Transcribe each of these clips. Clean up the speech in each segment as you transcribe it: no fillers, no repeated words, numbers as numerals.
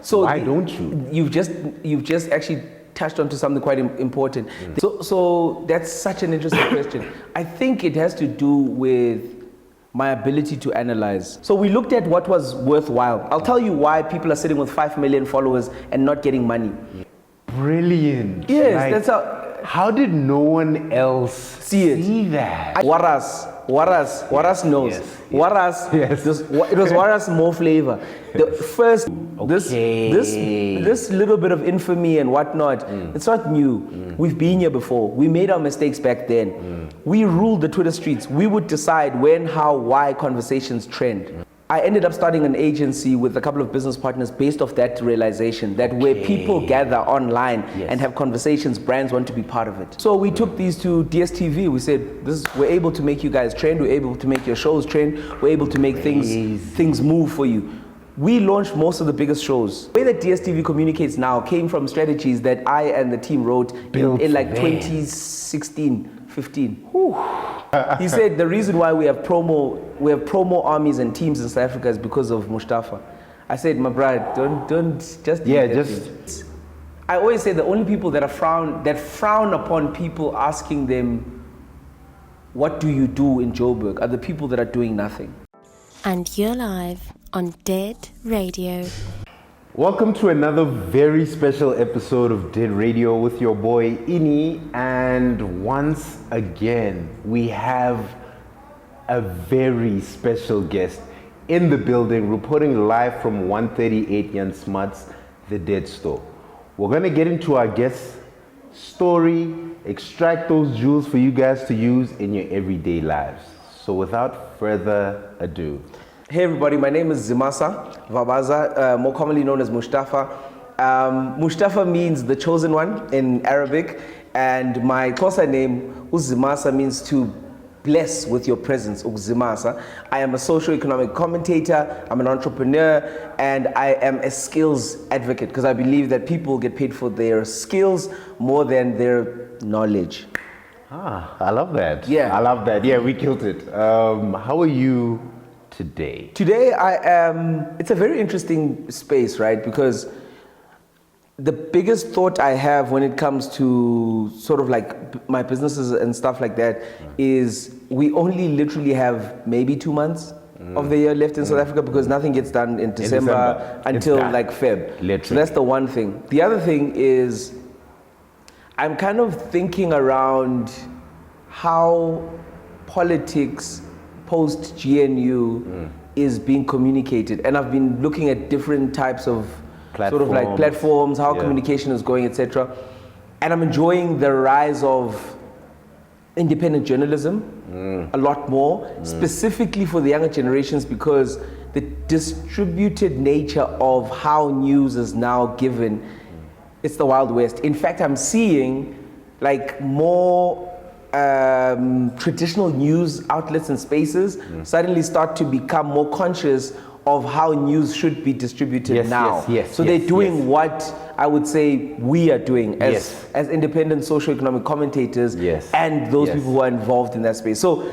So why don't you? You've just actually touched onto something quite important. So that's such an interesting question. I think it has to do with my ability to analyze. So we looked at what was worthwhile. I'll tell you why people are sitting with 5 million followers and not getting money. Brilliant. Yes, that's how. How did no one else see that? Waras knows. Yes. Waras, Yes. It was Waras more flavor. The first, this little bit of infamy and whatnot, it's not new. We've been here before. We made our mistakes back then. We ruled the Twitter streets. We would decide when, how, why conversations trend. I ended up starting an agency with a couple of business partners based off that realization that where people gather online and have conversations, brands want to be part of it. So we took these to DSTV. We said, we're able to make you guys trend. We're able to make your shows trend. We're able to make things move for you. We launched most of the biggest shows. The way that DSTV communicates now came from strategies that I and the team wrote in like 2016, 15. He said the reason why we have promo armies and teams in South Africa is because of Mooshtaffa. I said, my brother, don't just I always say the only people that frown upon people asking them, what do you do in Joburg, are the people that are doing nothing. And you're live on Dead Radio. Welcome to another very special episode of Dead Radio with your boy Ini, and once again we have a very special guest in the building, reporting live from 138 SMUTS, the Dead Store. We're going to get into our guest's story, extract those jewels for you guys to use in your everyday lives. So without further ado. Hey everybody, my name is Zimasa Vabaza, more commonly known as Mooshtaffa. Mooshtaffa means the chosen one in Arabic, and my Xhosa name, Zimasa, means to bless with your presence, Zimasa. I am a socio-economic commentator, I'm an entrepreneur, and I am a skills advocate because I believe that people get paid for their skills more than their knowledge. I love that. Yeah. I love that. Yeah, we killed it. How are you today? Today I am, it's a very interesting space, right? Because the biggest thought I have when it comes to sort of like my businesses and stuff like that is we only literally have maybe 2 months of the year left in South Africa because nothing gets done in December until like Feb. Literally. So that's the one thing. The other thing is I'm kind of thinking around how politics post GNU is being communicated, and I've been looking at different types of sort of like platforms, how communication is going, etc. And I'm enjoying the rise of independent journalism a lot more, specifically for the younger generations, because the distributed nature of how news is now given, it's the Wild West. In fact, I'm seeing like more traditional news outlets and spaces suddenly start to become more conscious of how news should be distributed now. So they're doing what I would say we are doing as independent socio-economic commentators and those people who are involved in that space. So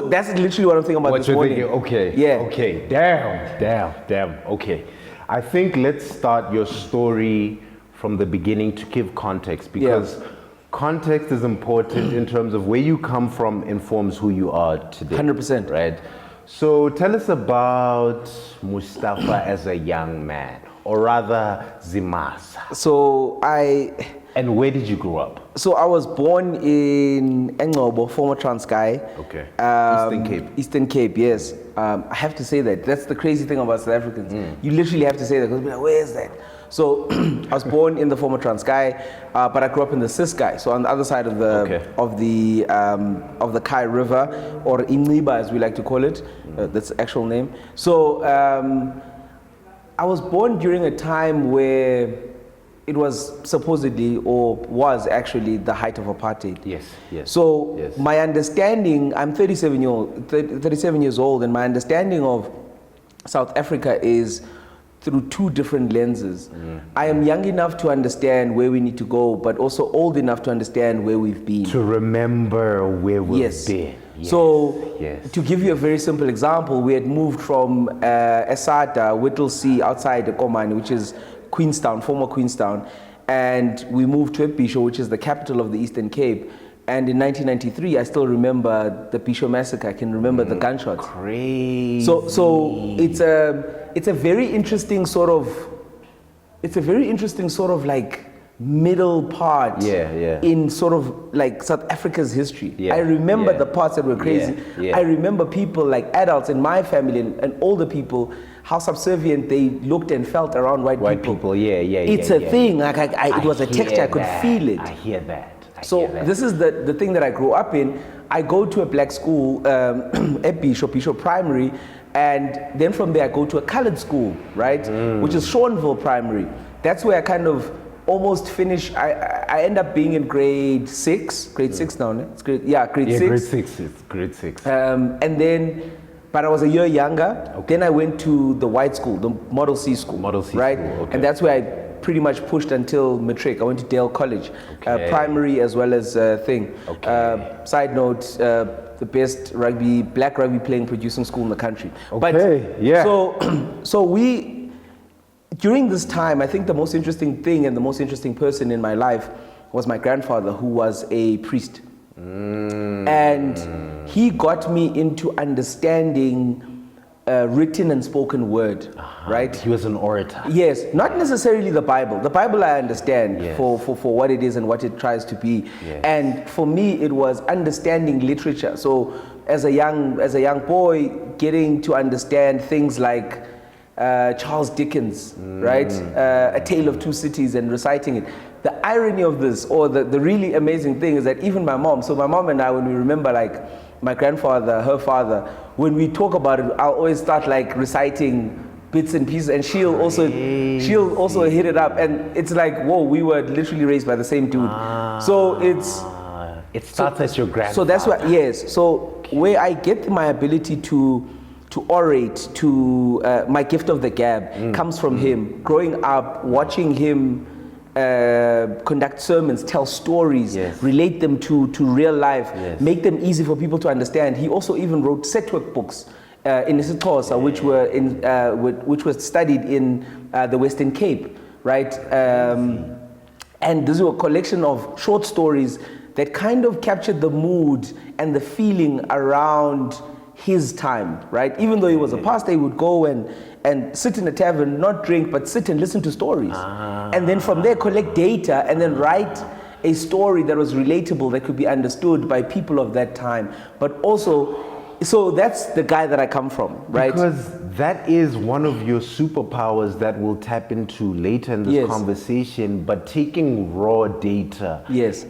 that's literally what I'm thinking about this morning. Okay. Damn. Okay. I think let's start your story from the beginning to give context, because context is important in terms of where you come from informs who you are today. 100%. Right? So tell us about Mooshtaffa as a young man, or rather Zimasa. And where did you grow up? So I was born in Engcobo, former Transkei. Okay. Eastern Cape. Eastern Cape, yes. I have to say that. That's the crazy thing about South Africans. You literally have to say that because people are like, where is that? So I was born in the former Transkei, but I grew up in the Ciskei, so on the other side of the Kai River, or Iniba as we like to call it. That's the actual name. So I was born during a time where it was supposedly, or was actually, the height of apartheid. So my understanding, I'm 37 years old, and my understanding of South Africa is through two different lenses. I am young enough to understand where we need to go, but also old enough to understand where we've been. To remember where we've been. To give you a very simple example, we had moved from Esada, Whittlesea, outside Komani, which is Queenstown, former Queenstown, and we moved to Bisho, which is the capital of the Eastern Cape. And in 1993, I still remember the Bisho massacre. I can remember the gunshots. Crazy. So it's a very interesting sort of like middle part in sort of like South Africa's history. I remember the parts that were crazy. I remember people like adults in my family and older people, how subservient they looked and felt around white people. It's a thing. Like it was a texture. I could feel it. I hear that. This is the thing that I grew up in. I go to a black school at Bisho Primary, and then from there I go to a colored school, right, which is Shornville Primary. That's where I kind of almost finish. I end up being in grade 6 now. No? It's grade 6. It's grade 6. And then, but I was a year younger. Then I went to the white school, the Model C school. Right? Okay. And that's where I pretty much pushed until matric. I went to Dale College, primary as well as thing. Side note, the best black rugby playing producing school in the country. So we, during this time, I think the most interesting thing and the most interesting person in my life was my grandfather, who was a priest. And he got me into understanding written and spoken word, right? He was an orator. Yes, not necessarily the Bible. The Bible I understand for what it is and what it tries to be. And for me, it was understanding literature. So as a young boy, getting to understand things like Charles Dickens, right? A Tale of Two Cities, and reciting it. The irony of this, or the really amazing thing, is that even my mom and I, when we remember like my grandfather, her father, when we talk about it, I'll always start like reciting bits and pieces, and she'll also hit it up, and it's like, whoa, we were literally raised by the same dude. So it starts at your grandfather. So that's why, so where I get my ability to orate, to my gift of the gab comes from him. Growing up, watching him conduct sermons, tell stories, relate them to real life, make them easy for people to understand. He also even wrote set work books in isiXhosa, which was studied in the Western Cape, right? And this was a collection of short stories that kind of captured the mood and the feeling around his time, right? Even though he was a pastor, he would go and sit in a tavern, not drink, but sit and listen to stories. And then from there collect data and then write a story that was relatable, that could be understood by people of that time. But also, so that's the guy that I come from, right? Because that is one of your superpowers that we'll tap into later in this conversation, but taking raw data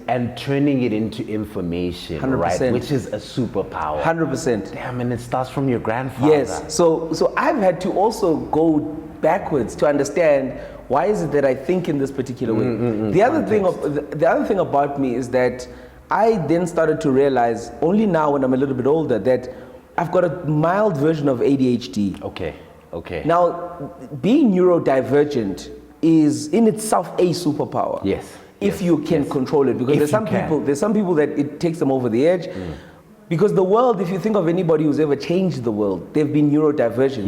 and turning it into information, 100%. Right? Which is a superpower. 100%. Damn, and it starts from your grandfather. Yes, so I've had to also go backwards to understand why is it that I think in this particular way. The other thing about me is that I then started to realize, only now when I'm a little bit older, that I've got a mild version of ADHD. Okay. Now, being neurodivergent is in itself a superpower. Yes. If you can control it, because there's some people that it takes them over the edge. Because the world, if you think of anybody who's ever changed the world, they've been neurodivergent.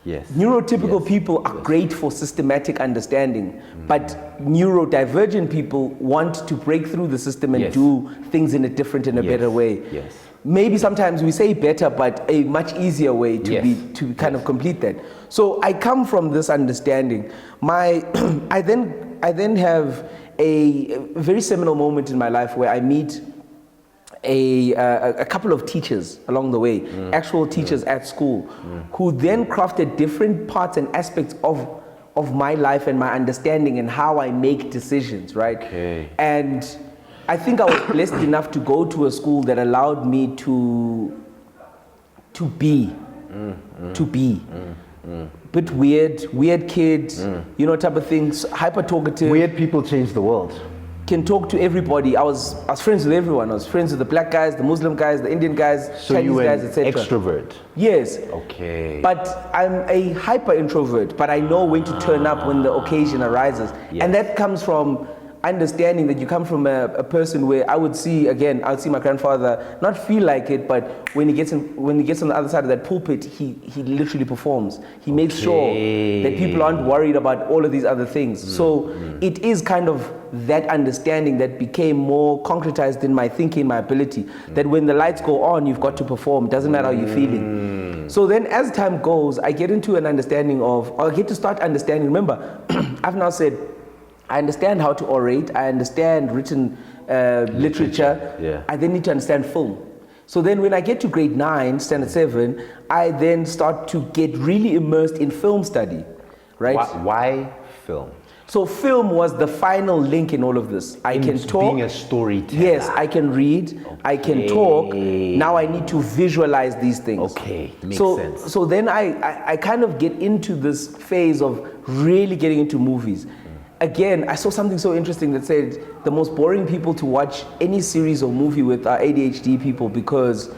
Yes. Neurotypical people are great for systematic understanding, but neurodivergent people want to break through the system and do things in a different and a better way. Maybe sometimes we say better, but a much easier way to kind of complete that. So I come from this understanding. I then have a very seminal moment in my life where I meet a couple of teachers along the way, actual teachers at school, who then crafted different parts and aspects of my life and my understanding and how I make decisions, right? And I think I was blessed enough to go to a school that allowed me to be. Bit weird kid, type of things, hyper talkative. Weird people change the world. Can talk to everybody. I was friends with everyone. I was friends with the black guys, the Muslim guys, the Indian guys, Chinese guys, etc. Extrovert. Yes. Okay. But I'm a hyper introvert, but I know when to turn up when the occasion arises. And that comes from understanding that you come from a person where I would see my grandfather not feel like it, but when he gets on the other side of that pulpit, he literally performs. He makes sure that people aren't worried about all of these other things. So it is kind of that understanding that became more concretized in my thinking, my ability, that when the lights go on, you've got to perform. Doesn't matter how you're feeling. So then as time goes, I get into an understanding of, or I get to start understanding. Remember, I've now said, I understand how to orate, I understand written literature. Yeah. I then need to understand film. So then when I get to grade 9, standard 7, I then start to get really immersed in film study, right? Why film? So film was the final link in all of this. I can talk. Being a storyteller. Yes, I can read, I can talk. Now I need to visualize these things. Okay, makes sense. So then I kind of get into this phase of really getting into movies. Again, I saw something so interesting that said the most boring people to watch any series or movie with are ADHD people, because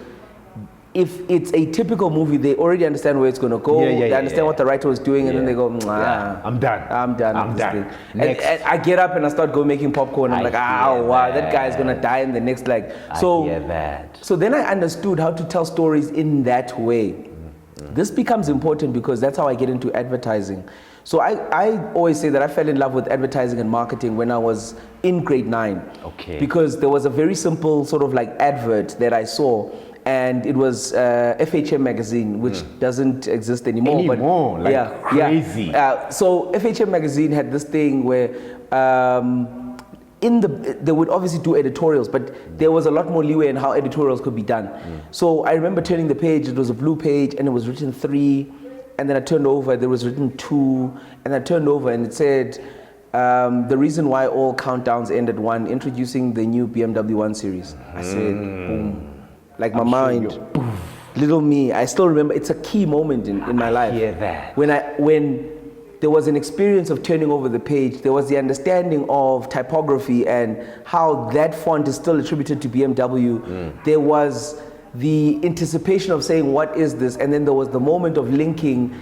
if it's a typical movie, they already understand where it's going to go. They understand what the writer was doing, and then they go, I'm done. Next. And I get up and I start making popcorn. I'm like, wow, that guy's going to die in the next, I hear that. So then I understood how to tell stories in that way. This becomes important because that's how I get into advertising. So I always say that I fell in love with advertising and marketing when I was in grade 9. Okay. Because there was a very simple sort of advert that I saw, and it was FHM magazine, which doesn't exist anymore. Crazy. So FHM magazine had this thing where they would obviously do editorials, but there was a lot more leeway in how editorials could be done. So I remember turning the page, it was a blue page, and it was written 3, and then I turned over, there was written 2, and I turned over and it said, the reason why all countdowns end at 1, introducing the new BMW 1 Series. I said, boom. Like my mind, little me, I still remember, it's a key moment in my life. I hear that. When there was an experience of turning over the page, there was the understanding of typography and how that font is still attributed to BMW. There was the anticipation of saying, what is this? And then there was the moment of linking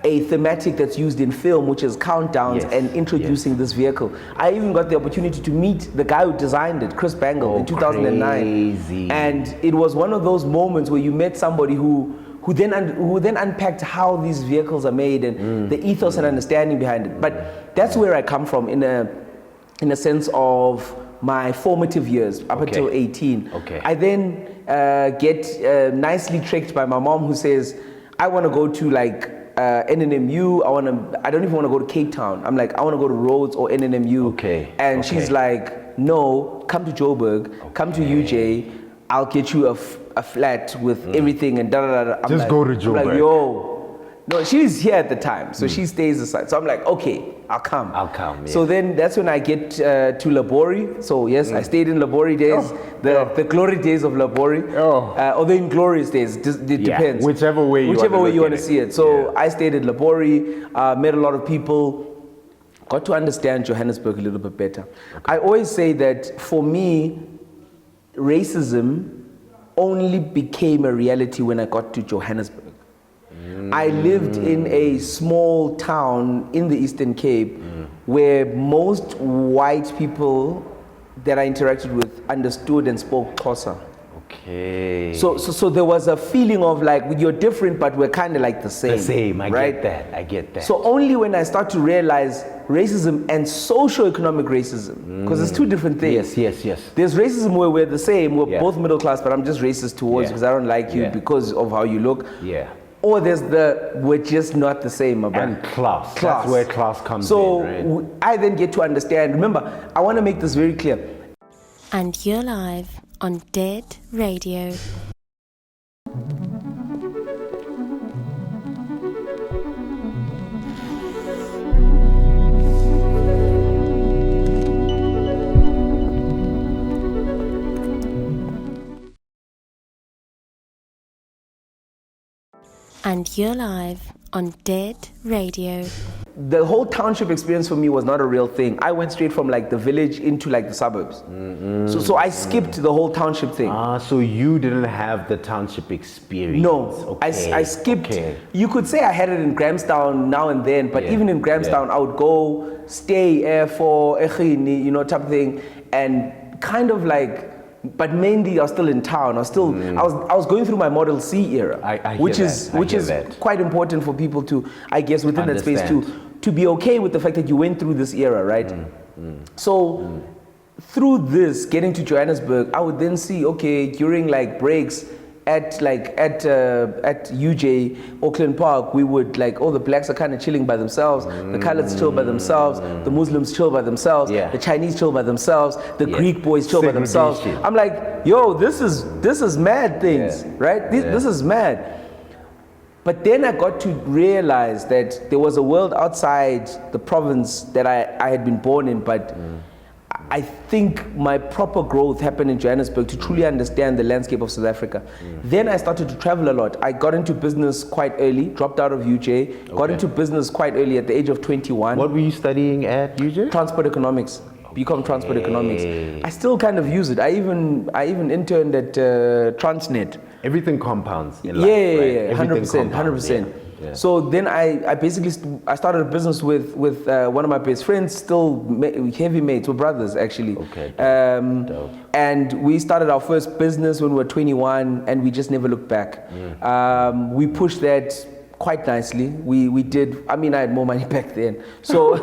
a thematic that's used in film, which is countdowns, and introducing this vehicle. I even got the opportunity to meet the guy who designed it, Chris Bangle, in 2009. Crazy. And it was one of those moments where you met somebody who then unpacked how these vehicles are made and the ethos and understanding behind it. But that's where I come from in a sense of my formative years up until 18. Okay. I then get nicely tricked by my mom, who says, I want to go to NNMU, I don't even want to go to Cape Town. I'm like, I want to go to Rhodes or NNMU. And she's like, no, come to Joburg, come to UJ, I'll get you a flat with everything and da-da-da-da. Just go to Joburg. I'm like, yo. No, she's here at the time, so she stays aside. So I'm like, okay, I'll come. Yeah. So then that's when I get to Laborie. So yes, I stayed in Laborie days, the glory days of Laborie, or the inglorious days, it depends. Whichever way you want to see it. So I stayed at Laborie, met a lot of people, got to understand Johannesburg a little bit better. I always say that for me, racism only became a reality when I got to Johannesburg. I lived in a small town in the Eastern Cape where most white people that I interacted with understood and spoke Xhosa. Okay. So there was a feeling of you're different, but we're kind of like the same. I get that. So only when I start to realize racism and socio-economic racism, because it's two different things. Yes. There's racism where we're the same, we're both middle class, but I'm just racist towards because I don't like you because of how you look. Yeah. Or there's we're just not the same. And class. That's where class comes in, So I then get to understand. Remember, I want to make this very clear. And you're live on Dead Radio. And you're live on Dead Radio. the whole township experience for me was not a real thing. I went straight from like the village into like the suburbs. So I skipped the whole township thing. So you didn't have the township experience. No, I skipped. Okay. You could say I had it in Grahamstown now and then, but even in Grahamstown, I would go, stay for you know, type of thing, and kind of like, but mainly I was still in town. I was going through my Model C era, which is quite important for people to, I guess, within that space to be okay with the fact that you went through this era, right? So through this, getting to Johannesburg, I would then see, okay, during like breaks at UJ, Auckland Park, we would like, the blacks are kind of chilling by themselves, the coloureds chill by themselves, the Muslims chill by themselves, the Chinese chill by themselves, the Greek boys chill by themselves. I'm like, yo, this is mad things, right? This is mad. But then I got to realize that there was a world outside the province that I had been born in, but I think my proper growth happened in Johannesburg to truly understand the landscape of South Africa. Then I started to travel a lot. I got into business quite early, dropped out of UJ, got into business quite early at the age of 21. What were you studying at UJ? Transport economics. Become transport economics. I still kind of use it. I even interned at Transnet. Everything compounds in life, right? 100%. Yeah. So then I basically started a business with one of my best friends, still heavy mates, we're brothers actually. Okay. And we started our first business when we were 21, and we just never looked back. We pushed that quite nicely. We did. I mean, I had more money back then, so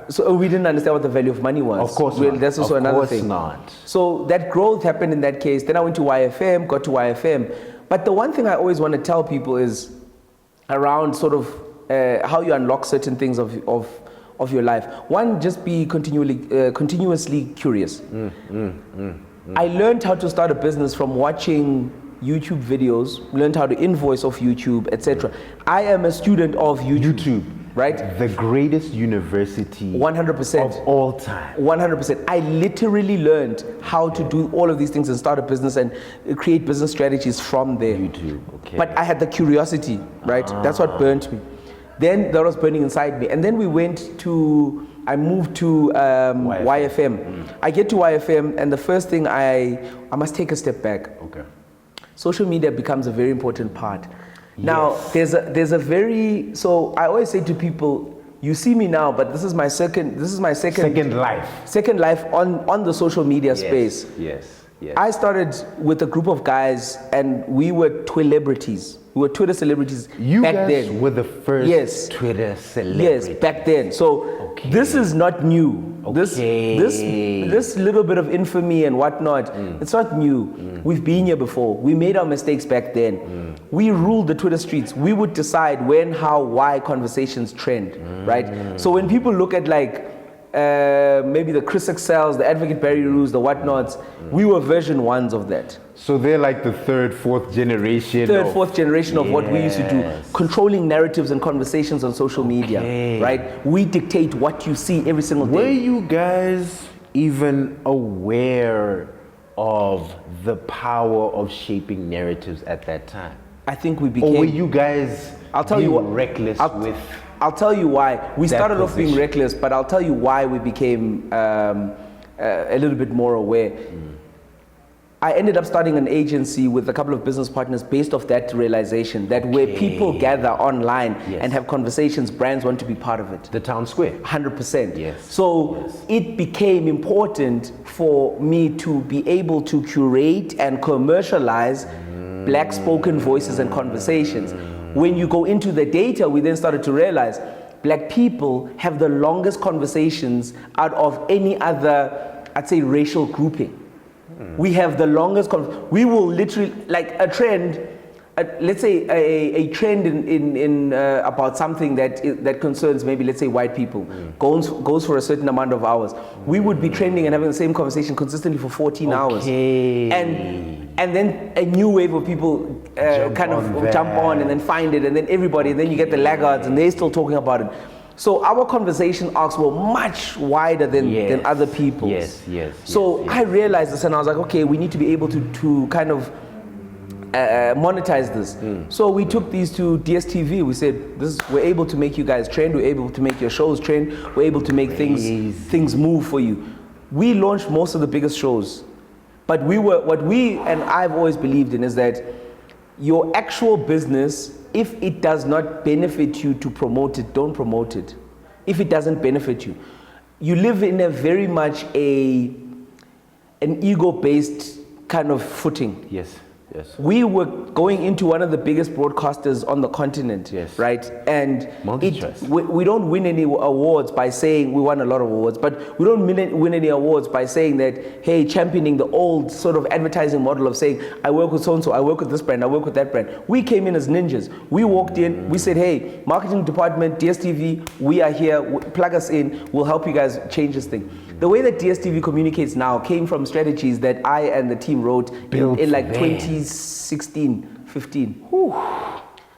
so we didn't understand what the value of money was. Of course not. That's also another thing. So that growth happened in that case. Then I went to YFM, got to YFM. But the one thing I always want to tell people is around sort of how you unlock certain things of your life. One, just be continuously curious. I learned how to start a business from watching YouTube videos, learned how to invoice off YouTube, etc. I am a student of YouTube. Right? The greatest university 100% of all time. 100%. I literally learned how to do all of these things and start a business and create business strategies from there. YouTube, okay. But I had the curiosity, right? That's what burnt me. Then that was burning inside me. And then I moved to YFM. I get to YFM, and the first thing I must take a step back. Okay. Social media becomes a very important part. Now, there's a very, so I always say to people, you see me now, but this is my second life on the social media space. Yes. I started with a group of guys, and we were Twilibrities. We were Twitter celebrities back then. You guys were the first Twitter celebrities. Yes, back then. So this is not new. This little bit of infamy and whatnot, it's not new. We've been here before. We made our mistakes back then. We ruled the Twitter streets. We would decide when, how, why conversations trend, right? So when people look at like maybe the Chris Excels, the Advocate Barry Roos, the whatnots, we were version ones of that. So they're like the third, fourth generation of what we used to do, controlling narratives and conversations on social media, right? We dictate what you see every single day. Were you guys even aware of the power of shaping narratives at that time? I think we became. Or were you guys reckless with? I'll tell you why. We started off being reckless, but I'll tell you why we became a little bit more aware. I ended up starting an agency with a couple of business partners based off that realization that where people gather online and have conversations, brands want to be part of it. The town square. 100%. Yes. So it became important for me to be able to curate and commercialize black spoken voices and conversations. When you go into the data, we then started to realize black people have the longest conversations out of any other, I'd say, racial grouping. We have the longest, we will literally, like a trend, let's say a trend in about something that concerns maybe, let's say, white people, goes for a certain amount of hours. We would be trending and having the same conversation consistently for 14 hours. And then a new wave of people jump on and then find it, and then everybody, and then you get the laggards and they're still talking about it. So our conversation arcs were much wider than other people's. I realized this, and I was like, okay, we need to be able to kind of monetize this. So we took these to DSTV. We said, we're able to make you guys trend. We're able to make your shows trend. We're able to make things move for you. We launched most of the biggest shows. But what we and I've always believed in is that your actual business, if it does not benefit you to promote it, don't promote it. If it doesn't benefit you. You live in a very much an ego-based kind of footing. Yes. Yes. We were going into one of the biggest broadcasters on the continent, yes. right? And we don't win any awards by saying, we won a lot of awards, but we don't win any awards by saying that, hey, championing the old sort of advertising model of saying, I work with so-and-so, I work with this brand, I work with that brand. We came in as ninjas. We walked in, we said, hey, marketing department, DSTV, we are here, plug us in, we'll help you guys change this thing. The way that DSTV communicates now came from strategies that I and the team wrote in like 2016, 15. Whew.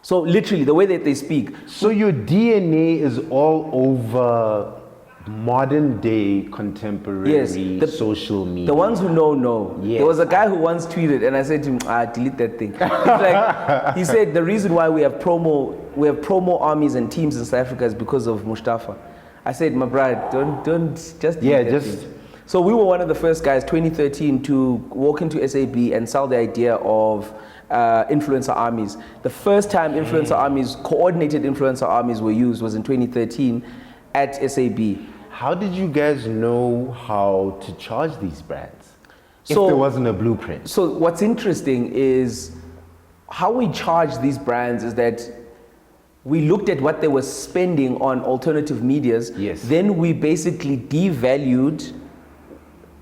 So literally, the way that they speak. So your DNA is all over modern day contemporary social media. The ones who know. Yes. There was a guy who once tweeted, and I said to him, delete that thing. He said, the reason why we have promo armies and teams in South Africa is because of Mooshtaffa. I said, my bride, don't just thing. So we were one of the first guys, 2013, to walk into SAB and sell the idea of influencer armies. The first time coordinated influencer armies were used was in 2013 at SAB. How did you guys know how to charge these brands if there wasn't a blueprint? So what's interesting is how we charge these brands is that we looked at what they were spending on alternative medias. Yes. Then we basically devalued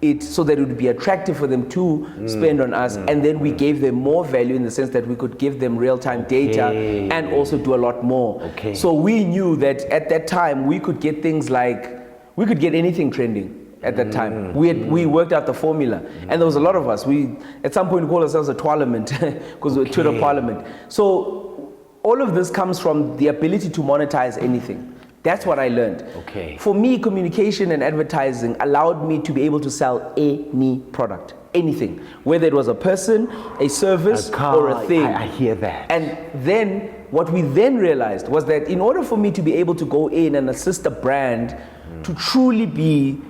it so that it would be attractive for them to spend on us. And then we gave them more value in the sense that we could give them real-time data and also do a lot more. Okay. So we knew that at that time we could get things like, we could get anything trending at that time. We worked out the formula. And there was a lot of us. We, at some point, called ourselves a Twirlament because we're Twitter Parliament. So all of this comes from the ability to monetize anything. That's what I learned. Okay. For me, communication and advertising allowed me to be able to sell any product, anything, whether it was a person, a service, or a thing. I hear that. And then what we then realized was that in order for me to be able to go in and assist a brand to truly be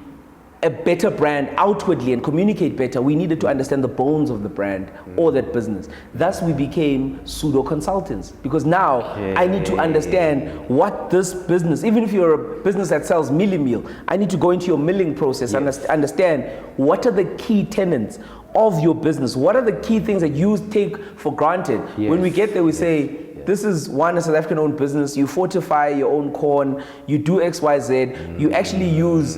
a better brand outwardly and communicate better, we needed to understand the bones of the brand or that business. Thus, we became pseudo consultants because now I need to understand what this business, even if you're a business that sells milli meal, I need to go into your milling process and understand what are the key tenets of your business. What are the key things that you take for granted? When we get there, we say, this is one, a South African owned business. You fortify your own corn, you do X, Y, Z. You actually use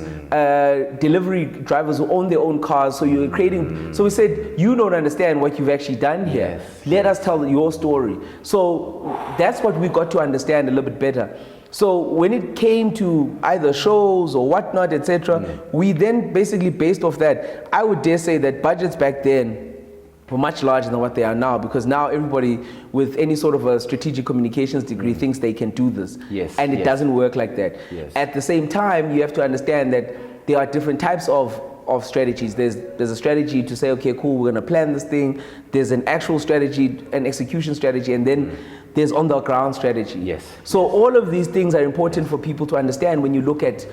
delivery drivers who own their own cars. So you're creating, so we said, you don't understand what you've actually done here. Let us tell your story. So that's what we got to understand a little bit better. So when it came to either shows or whatnot, etc., we then basically based off that, I would dare say that budgets back then were much larger than what they are now, because now everybody with any sort of a strategic communications degree thinks they can do this. And it doesn't work like that. At the same time, you have to understand that there are different types of strategies. There's a strategy to say, okay, cool, we're gonna plan this thing. There's an actual strategy, an execution strategy, and then there's on the ground strategy. So all of these things are important for people to understand when you look at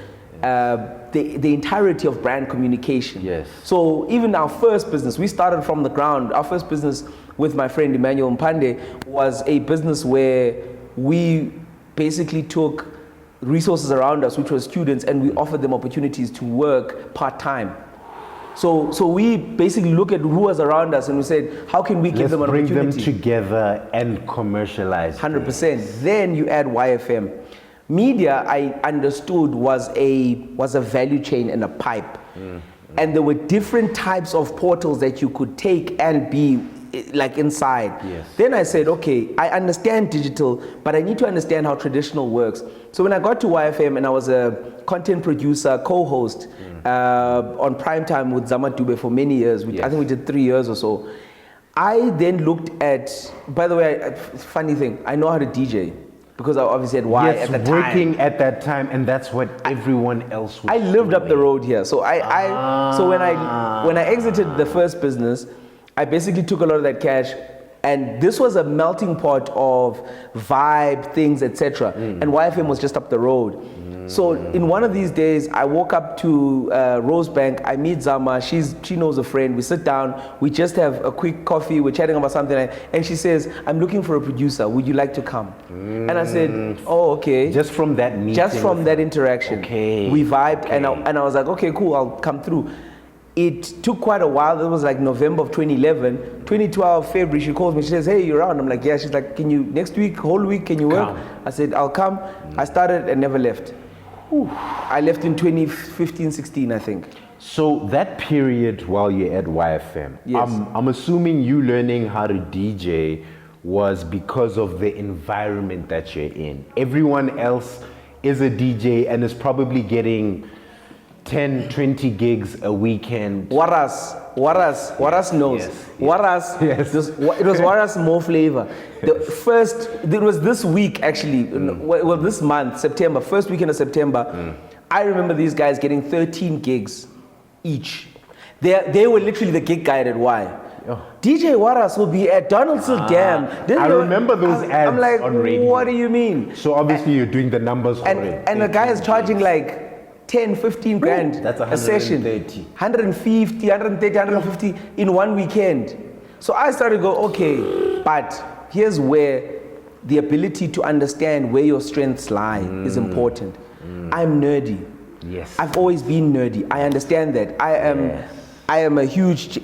the entirety of brand communication. So even our first business, we started from the ground. Our first business with my friend Emmanuel Mpande was a business where we basically took resources around us, which were students, and we offered them opportunities to work part-time. So we basically look at who was around us and we said, how can we give them an opportunity? Bring them together and commercialize. 100%. Then you add YFM. Media, I understood, was a value chain and a pipe. And there were different types of portals that you could take and be like inside. Then I said, okay, I understand digital, but I need to understand how traditional works. So when I got to YFM and I was a content producer, co-host on primetime with Zama Dube for many years, I think we did 3 years or so. I then looked at, by the way, funny thing, I know how to DJ. Because I obviously had Y at the time. Working at that time, and that's what everyone else was I lived up the road here. So so when I exited the first business, I basically took a lot of that cash, And this was a melting pot of vibe, things, etc. And YFM was just up the road. So in one of these days, I walk up to Rosebank, I meet Zama, she knows a friend, we sit down, we just have a quick coffee, we're chatting about something, and she says, I'm looking for a producer, would you like to come? And I said, oh, okay. Just from that meeting? Just from that interaction. Okay. We vibed, and I was like, okay, cool, I'll come through. It took quite a while. It was like November of 2011. 2012, February, she calls me. She says, hey, you're around? I'm like, yeah. She's like, can you, next week, whole week, can you work? Come. I said, I'll come. I started and never left. I left in 2015, 16, I think. So that period while you're at YFM, Yes. I'm assuming you learning how to DJ was because of the environment that you're in. Everyone else is a DJ and is probably getting 10, 20 gigs a weekend. Waras knows. Yes. Waras, Yes. It was Waras more flavor. It was this week actually, well this month, September, first weekend of September, I remember these guys getting 13 gigs each. They were literally the gig guide at Y. Oh. DJ Waras will be at Donaldson Dam. I remember those ads I'm like, on radio. what do you mean? So obviously you're doing the numbers And already. and the guy is charging like 10, 15 grand That's a session. 130. 150, 130, 150 in one weekend. So I started to go, okay, but here's where the ability to understand where your strengths lie is important. I'm nerdy. Yes. I've always been nerdy. I understand that. I am a huge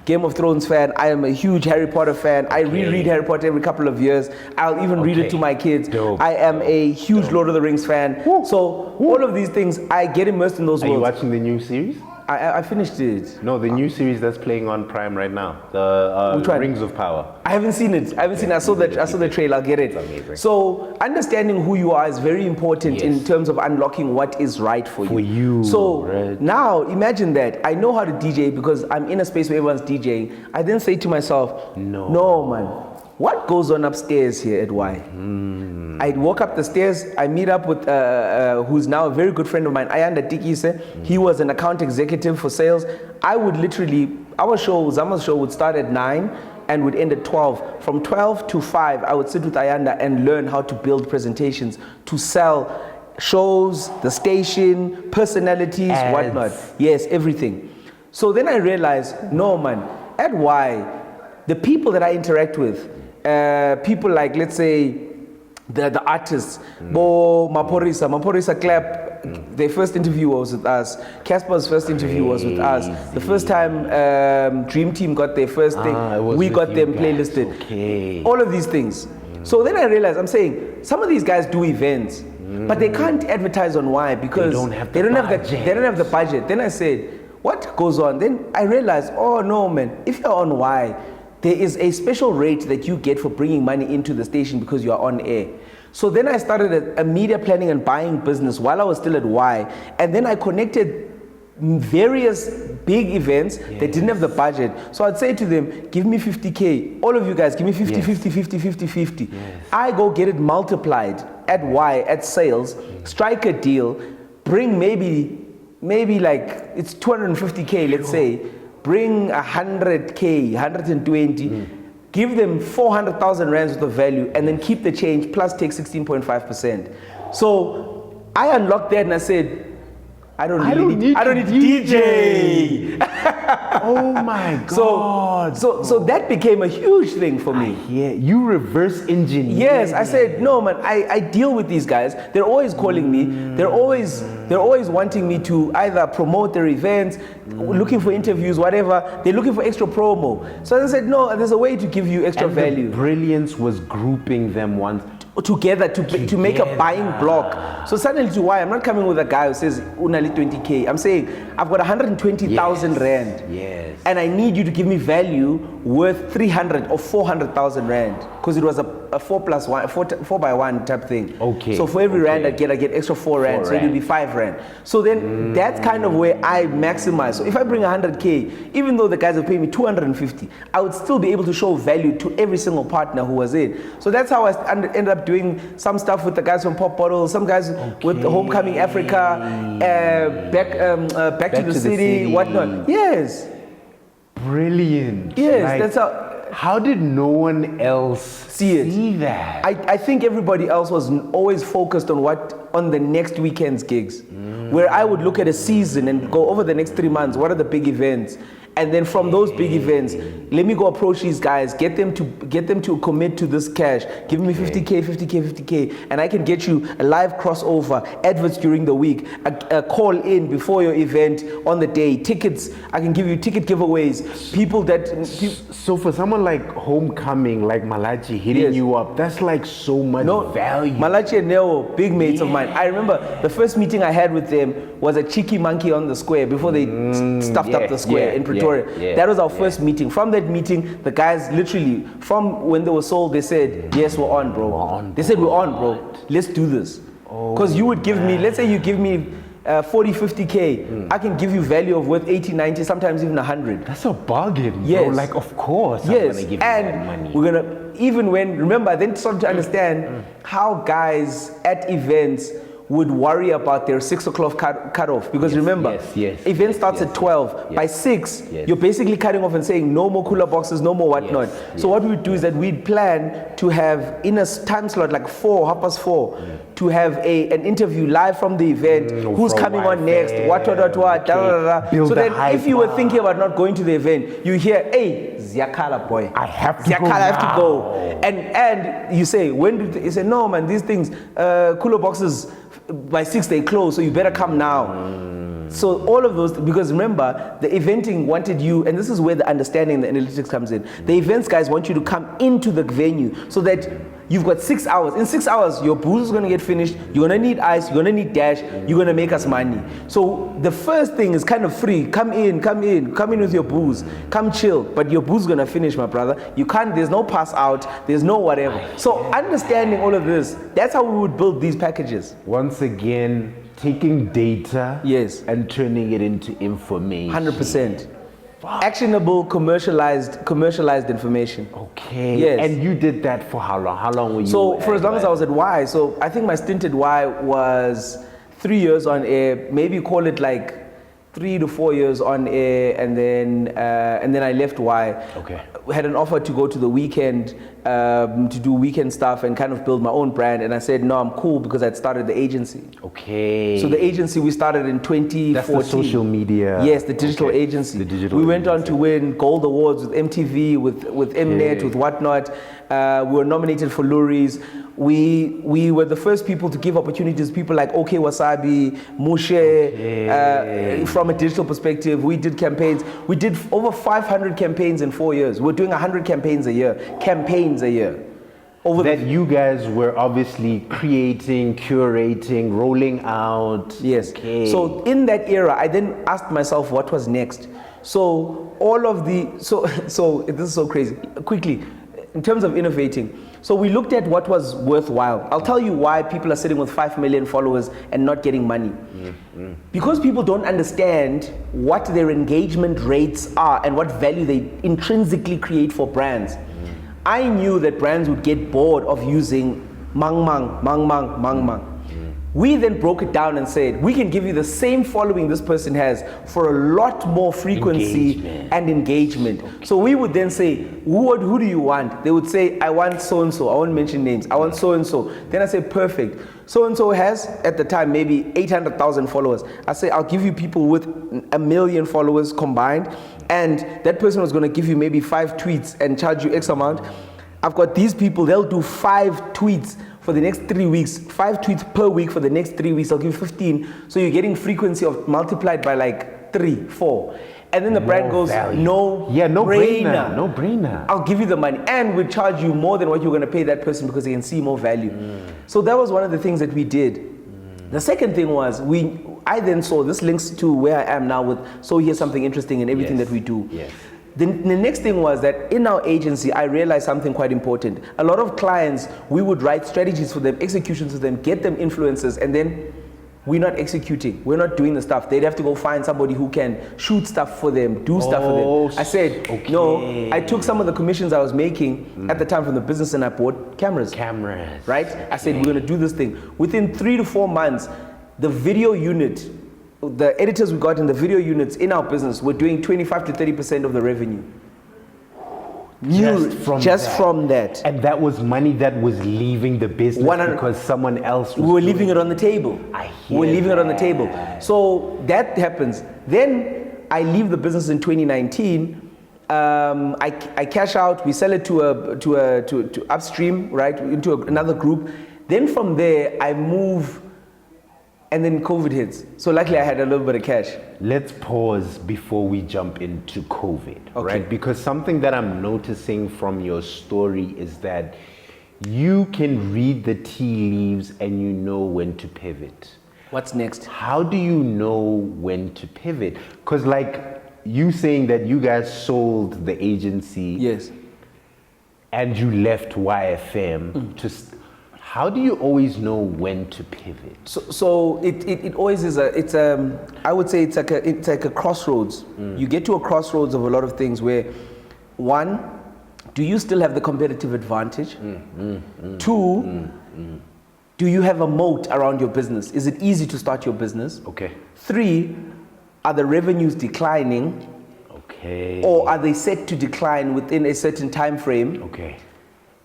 Game of Thrones fan. I am a huge Harry Potter fan. I reread Harry Potter every couple of years. I'll even read it to my kids. Dope. I am a huge Lord of the Rings fan. So all of these things, I get immersed in those Are you worlds. watching the new series? I finished it. No, the new series that's playing on Prime right now. The Which one? Rings of Power. I haven't seen it. I saw the trailer. I'll get it. It's amazing. So understanding who you are is very important in terms of unlocking what is right for you. For you, So right. now imagine that I know how to DJ because I'm in a space where everyone's DJing. I then say to myself, no man, what goes on upstairs here at Y? I walk up the stairs, I meet up with who's now a very good friend of mine, Ayanda Tikise. He was an account executive for sales. I would literally, Zama's show would start at 9 and would end at 12. From 12 to 5, I would sit with Ayanda and learn how to build presentations, to sell shows, the station, personalities, Ads. whatnot. Yes, everything. So then I realized, no man, at Y, the people that I interact with, people like, let's say, the artists, Bo Maporisa Clap, their first interview was with us. Casper's first interview was with us. The first time Dream Team got their first thing, we got them playlisted. Okay. All of these things. So then I realized, I'm saying, some of these guys do events, but they can't advertise on Y because They don't have the budget. Then I said, what goes on? Then I realized, oh no man, if you're on Y, there is a special rate that you get for bringing money into the station because you are on air. So then I started a media planning and buying business while I was still at Y. And then I connected various big events that didn't have the budget. So I'd say to them, give me 50K. All of you guys, give me 50, 50, 50, 50, 50. Yes. I go get it multiplied at Y, at sales, strike a deal, bring maybe like, it's 250K, let's say. Bring 100K, 120, give them 400,000 rands worth of value, and then keep the change plus take 16.5%. So I unlocked that and I said, I don't need to DJ. Oh my God. So that became a huge thing for me. Yeah, you reverse engineer. Yes, I said, no man, I deal with these guys. They're always calling me. They're always wanting me to either promote their events, looking for interviews, whatever. They're looking for extra promo. So I said, no, there's a way to give you extra value. The brilliance was grouping them once. Together to make a buying block. So suddenly to Y, I'm not coming with a guy who says unali 20K. I'm saying I've got 120,000 rand. Yes. And I need you to give me value worth 300 or 400,000 rand because it was a 4 by 1 type thing. Okay. So for every rand I get extra 4 rand. So it'll be 5 rand. So then that's kind of where I maximize. So if I bring 100K, even though the guys are paying me 250, I would still be able to show value to every single partner who was in. So that's how I ended up doing some stuff with the guys from Pop Bottle, some guys with Homecoming Africa, back to the city, whatnot. Yes. Brilliant. Yes, Like, that's how. How did no one else see that? I think everybody else was always focused on the next weekend's gigs, where I would look at a season and go over the next 3 months, what are the big events? And then from those big events, let me go approach these guys, get them to commit to this cash, give me 50K, and I can get you a live crossover, adverts during the week, a call in before your event on the day, tickets, I can give you ticket giveaways, people that... So for someone like Homecoming, like Malachi hitting you up, that's like so much value. Malachi and Neo, big mates of mine. I remember the first meeting I had with them was a cheeky monkey on the square before they stuffed up the square in Pretoria. That was our first meeting. From that meeting, the guys literally, from when they were sold, they said, yes, we're on, bro. They said, we're on, bro. Let's do this. Because you would give me, let's say you give me 40, 50K, I can give you value of worth 80, 90, sometimes even 100. That's a bargain, yes. bro. Like, of course, I'm going to give you that money. We're going to, even when, remember, I then started to understand how guys at events would worry about their 6 o'clock cut-off. Because remember, event starts at 12. By 6, you're basically cutting off and saying no more cooler boxes, no more whatnot. So what we would do is that we'd plan to have in a time slot like 4:30 to have an interview live from the event, who's coming on next, what. So then if you were thinking about not going to the event, you hear, hey, Ziakala boy, I have to go. And you say, when did you say, no man, these things, cooler boxes, by 6 they close, so you better come now. So all of those, because remember, the eventing wanted you, and this is where the understanding, the analytics comes in. The events guys want you to come into the venue so that you've got 6 hours. In 6 hours, your booze is going to get finished. You're going to need ice. You're going to need dash. You're going to make us money. So the first thing is kind of free. Come in with your booze. Come chill. But your booze is going to finish, my brother. You can't, there's no pass out. There's no whatever. So understanding all of this, that's how we would build these packages. Once again, taking data and turning it into information. 100%. Actionable, commercialized information. Okay. Yes. And you did that for how long? How long were you? So for as long as I was at Y. So I think my stint at Y was 3 years on air. Maybe call it like 3 to 4 years on air, and then I left Y. Okay. Had an offer to go to the weekend to do weekend stuff and kind of build my own brand, and I said no, I'm cool, because I'd started the agency. Okay. So the agency we started in 2014. That's the social media. Yes, the digital agency. The digital we went agency. on to win gold awards with MTV, with Mnet, with whatnot. We were nominated for Laborie. We were the first people to give opportunities to people like OK Wasabi, Mushe. From a digital perspective, we did campaigns. We did over 500 campaigns in 4 years. We're doing 100 campaigns a year. That you guys were obviously creating, curating, rolling out. Yes. Okay. So in that era, I then asked myself what was next. So all of so this is so crazy. Quickly, in terms of innovating, so we looked at what was worthwhile. I'll tell you why people are sitting with 5 million followers and not getting money. Because people don't understand what their engagement rates are and what value they intrinsically create for brands. I knew that brands would get bored of using mang. We then broke it down and said, we can give you the same following this person has for a lot more frequency and engagement. Okay. So we would then say, who do you want? They would say, I want so-and-so. I won't mention names. I want so-and-so. Then I say, perfect. So-and-so has, at the time, maybe 800,000 followers. I say, I'll give you people with 1 million followers combined. And that person was going to give you maybe 5 tweets and charge you X amount. I've got these people, they'll do 5 tweets for the next 3 weeks, 5 tweets per week for the next 3 weeks. I'll give you 15. So you're getting frequency of multiplied by like 3, 4. And then the brand goes, no brainer. I'll give you the money. And we charge you more than what you're going to pay that person because they can see more value. So that was one of the things that we did. The second thing was, I then saw, this links to where I am now with, so here's something interesting in everything that we do. Yes. The next thing was that in our agency, I realized something quite important. A lot of clients, we would write strategies for them, executions for them, get them influencers, and then we're not executing. We're not doing the stuff. They'd have to go find somebody who can shoot stuff for them, do stuff for them. I said, no, I took some of the commissions I was making at the time from the business and I bought cameras. Right? I said, we're going to do this thing. Within 3 to 4 months, the video unit, the editors we got in the video units in our business were doing 25 to 30% of the revenue. Just from that. And that was money that was leaving the business 100 because someone else was We were leaving it on the table. We were leaving it on the table. So that happens. Then I leave the business in 2019. I cash out. We sell it to upstream, right, into another group. Then from there, I move, and then COVID hits. So luckily, I had a little bit of cash. Let's pause before we jump into COVID, right? Because something that I'm noticing from your story is that you can read the tea leaves and you know when to pivot. What's next? How do you know when to pivot? Because like you saying that you guys sold the agency. Yes. And you left YFM to... How do you always know when to pivot? So it always is I would say it's like a crossroads. You get to a crossroads of a lot of things where, one, do you still have the competitive advantage? Two, do you have a moat around your business? Is it easy to start your business? Okay. Three, are the revenues declining? Okay. Or are they set to decline within a certain time frame? Okay.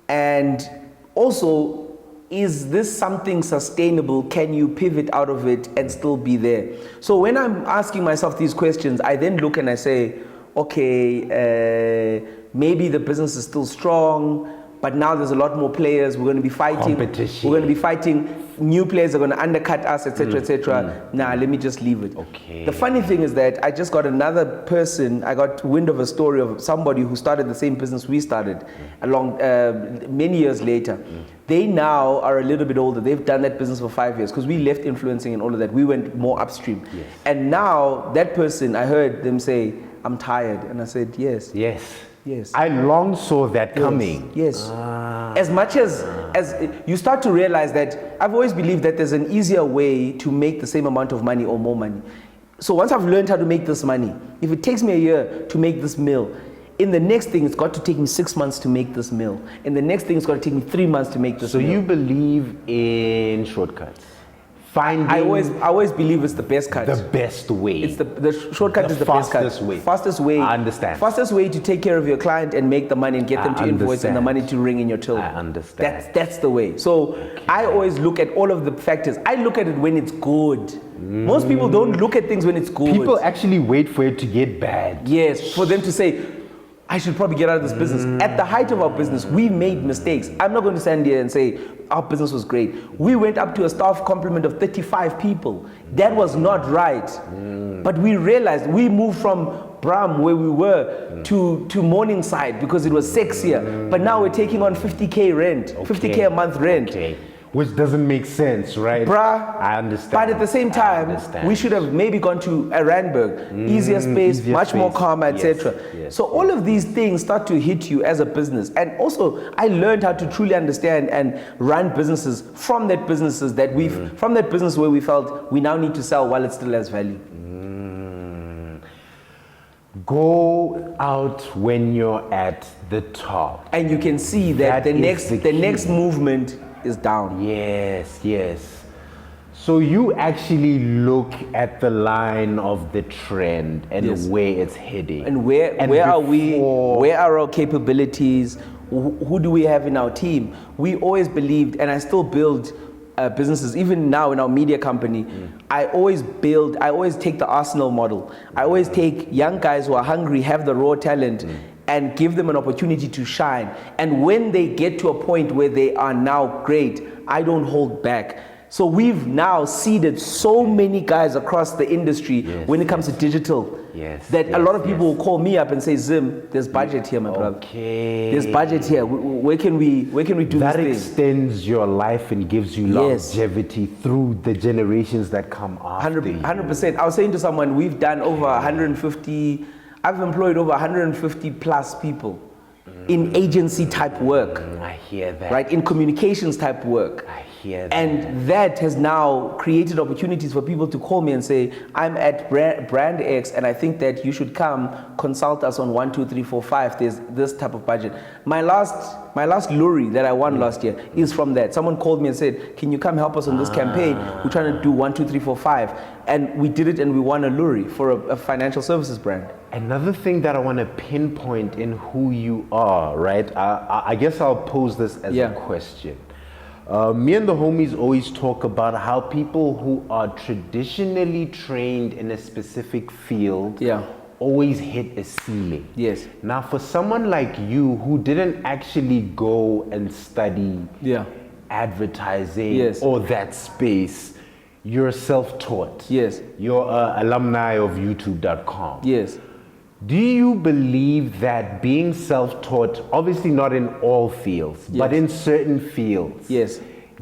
And also, is this something sustainable? Can you pivot out of it and still be there? So when I'm asking myself these questions, I then look and I say, okay, maybe the business is still strong, but now there's a lot more players. We're going to be fighting. Competition. We're going to be fighting. New players are going to undercut us, etc., etc. Nah, let me just leave it. Okay. The funny thing is that I just got another person. I got wind of a story of somebody who started the same business we started along many years later. They now are a little bit older. They've done that business for 5 years because we left influencing and all of that. We went more upstream. Yes. And now that person, I heard them say, I'm tired. And I said, yes. Yes. Yes. I long saw that coming. Yes. As much as you start to realize that I've always believed that there's an easier way to make the same amount of money or more money. So once I've learned how to make this money, if it takes me a year to make this meal, in the next thing it's got to take me 6 months to make this meal. In the next thing it's got to take me 3 months to make this meal. So you believe in shortcuts? Finding I always believe it's the best cut. the best way. It's the shortcut is the best cut. Fastest way. I understand. Fastest way to take care of your client and make the money and get them to invoice and the money to ring in your till. I understand. That's the way. So I always look at all of the factors. I look at it when it's good. Most people don't look at things when it's good. People actually wait for it to get bad. Yes, for them to say, I should probably get out of this business. At the height of our business, we made mistakes. I'm not going to stand here and say our business was great. We went up to a staff complement of 35 people. That was not right. But we realized we moved from Bram, where we were, to Morningside because it was sexier. But now we're taking on 50K rent, 50K a month rent. Okay. Which doesn't make sense, right? Bruh. I understand. But at the same time, we should have maybe gone to Randburg, easier space, much more calmer, etc. Yes. So all of these things start to hit you as a business. And also, I learned how to truly understand and run businesses from that business where we felt we now need to sell while it still has value. Go out when you're at the top. And you can see that the next movement is down. Yes, yes. So you actually look at the line of the trend and where it's heading. And where are we? Where are our capabilities? Who do we have in our team? We always believed, and I still build businesses, even now in our media company, I always take the Arsenal model. I always take young guys who are hungry, have the raw talent, and give them an opportunity to shine. And when they get to a point where they are now great, I don't hold back. So we've now seeded so many guys across the industry when it comes to digital that a lot of people will call me up and say, Zim, there's budget here, my brother. There's budget here. Where can we do this thing? That extends your life and gives you longevity through the generations that come after you. 100%. I was saying to someone, we've done over 150, I've employed over 150 plus people in agency type work. I hear that. Right? In communications type work. I hear that. And that has now created opportunities for people to call me and say, I'm at brand X and I think that you should come consult us on 1, 2, 3, 4, 5. There's this type of budget. My last lorry that I won last year is from that. Someone called me and said, can you come help us on this campaign? We're trying to do 1, 2, 3, 4, 5. And we did it and we won a lorry for a financial services brand. Another thing that I want to pinpoint in who you are, right? I guess I'll pose this as a question. Me and the homies always talk about how people who are traditionally trained in a specific field always hit a ceiling. Yes. Now, for someone like you who didn't actually go and study advertising or that space, you're self-taught. Yes. You're an alumni of YouTube.com. Yes. Do you believe that being self-taught, obviously not in all fields, but in certain fields,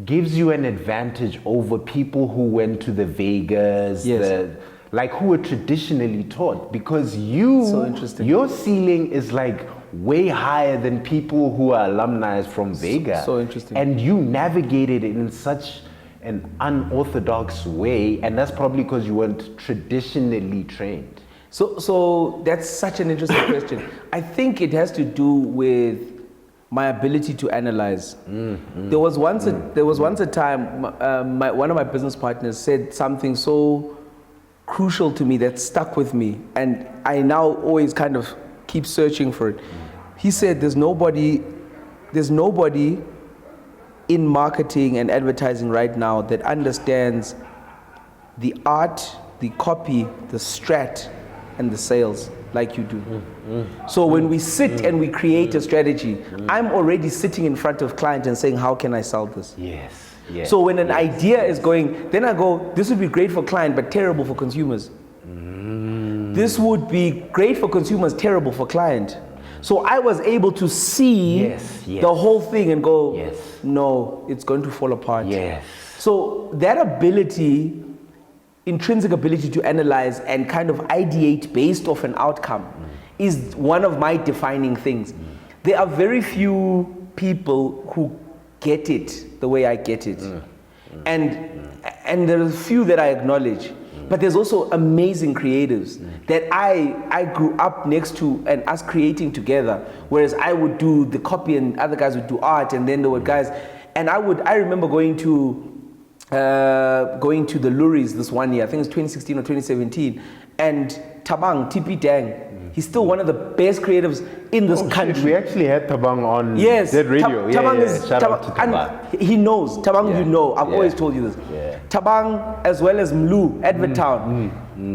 gives you an advantage over people who went to the Vegas, who were traditionally taught? Because your ceiling is like way higher than people who are alumni from Vegas. So interesting. And you navigated it in such an unorthodox way, and that's probably because you weren't traditionally trained. So that's such an interesting question. I think it has to do with my ability to analyze. There was once a time one of my business partners said something so crucial to me that stuck with me, and I now always kind of keep searching for it. He said, "There's nobody in marketing and advertising right now that understands the art, the copy, the strat, and the sales like you do." So when we sit and we create a strategy, I'm already sitting in front of client and saying, how can I sell this? So when an idea is going, then I go, this would be great for client but terrible for consumers. This would be great for consumers, terrible for client. So I was able to see the whole thing and go, no, it's going to fall apart. So that ability, intrinsic ability to analyze and kind of ideate based off an outcome is one of my defining things. There are very few people who get it the way I get it. And there are a few that I acknowledge. But there's also amazing creatives that I grew up next to and us creating together. Whereas I would do the copy and other guys would do art, and then there were guys, and I remember going to the Luries this one year, I think it was 2016 or 2017, and Tabang, TP Dang, he's still one of the best creatives in this country. We actually had Tabang on Dead Radio. Tabang is, shout out to Tabang. And he knows, Tabang you know, I've always told you this. Tabang as well as Mlu, Edwardtown,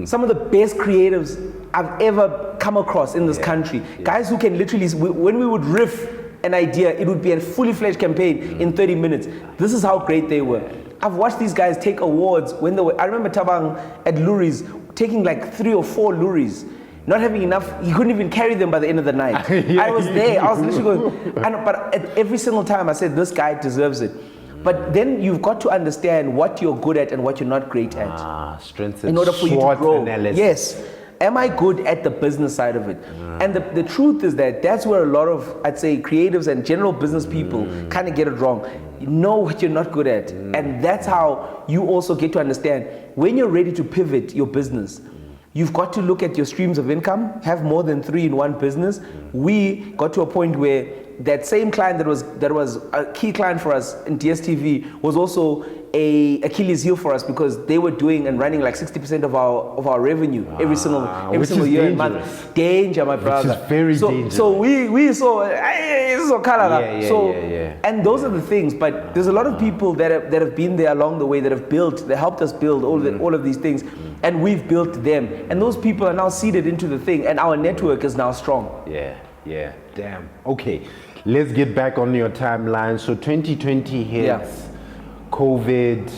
some of the best creatives I've ever come across in this country. Guys who can literally, when we would riff an idea, it would be a fully fledged campaign in 30 minutes. This is how great they were. I've watched these guys take awards when they were, I remember Tabang at Luries taking like 3 or 4 Luries, not having enough, he couldn't even carry them by the end of the night. I was there, I was literally going, but every single time I said, this guy deserves it. But then you've got to understand what you're good at and what you're not great at. Strengths in order for you to grow. Analysis. Yes. Am I good at the business side of it? And the truth is that's where a lot of, I'd say, creatives and general business people kind of get it wrong. You know what you're not good at. And that's how you also get to understand when you're ready to pivot your business. You've got to look at your streams of income, have more than 3 in one business. We got to a point where that same client that was a key client for us in DSTV was also a Achilles heel for us, because they were doing and running like 60% of our revenue every single year and month. Danger, my brother. Which is very dangerous. So we saw and those are the things. But there's a lot of people that have been there along the way, that helped us build all of these things, and we've built them. And those people are now seeded into the thing, and our network is now strong. Yeah, damn. Okay, let's get back on your timeline. So 2020 hits, COVID.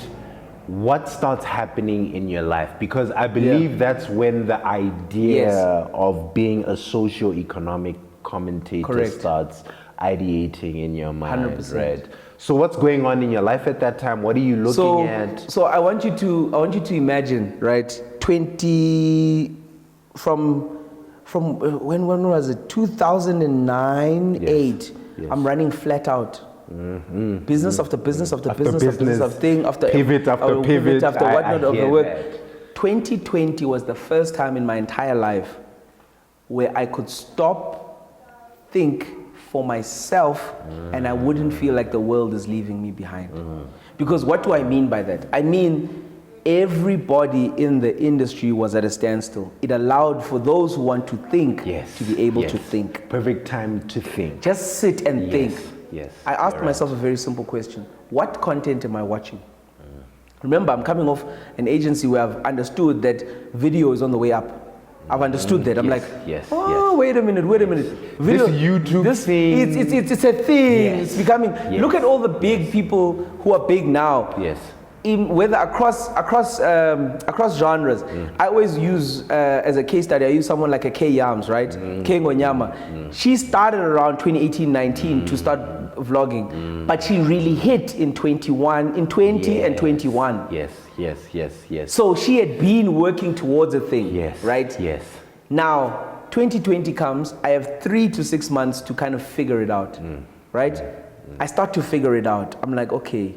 What starts happening in your life? Because I believe that's when the idea of being a socio-economic commentator starts ideating in your mind, 100%. right? So what's going on in your life at that time? What are you looking at? So I want you to imagine, right? From when was it? 2009, 8. I'm running flat out Business after business after After business after business, business after thing after pivot after pivot, after I whatnot of the hear work. that. 2020 was the first time in my entire life where I could stop, think for myself, and I wouldn't feel like the world is leaving me behind. Because what do I mean by that? I mean, everybody in the industry was at a standstill. It allowed for those who want to think to be able to think. Perfect time to think. Just sit and think. Yes. I asked myself a very simple question. What content am I watching? Remember, I'm coming off an agency where I've understood that video is on the way up. I've understood that. I'm like, wait a minute. Video, this YouTube thing. It's a thing. It's becoming, look at all the big people who are big now. Whether across genres. I always use, as a case study, I use someone like a K Yams, right? K Ngonyama. She started around 2018-19 to start vlogging, but she really hit in 20 and 21. Yes. So she had been working towards a thing, right? Yes. Now, 2020 comes, I have 3 to 6 months to kind of figure it out, right? I start to figure it out. I'm like, okay,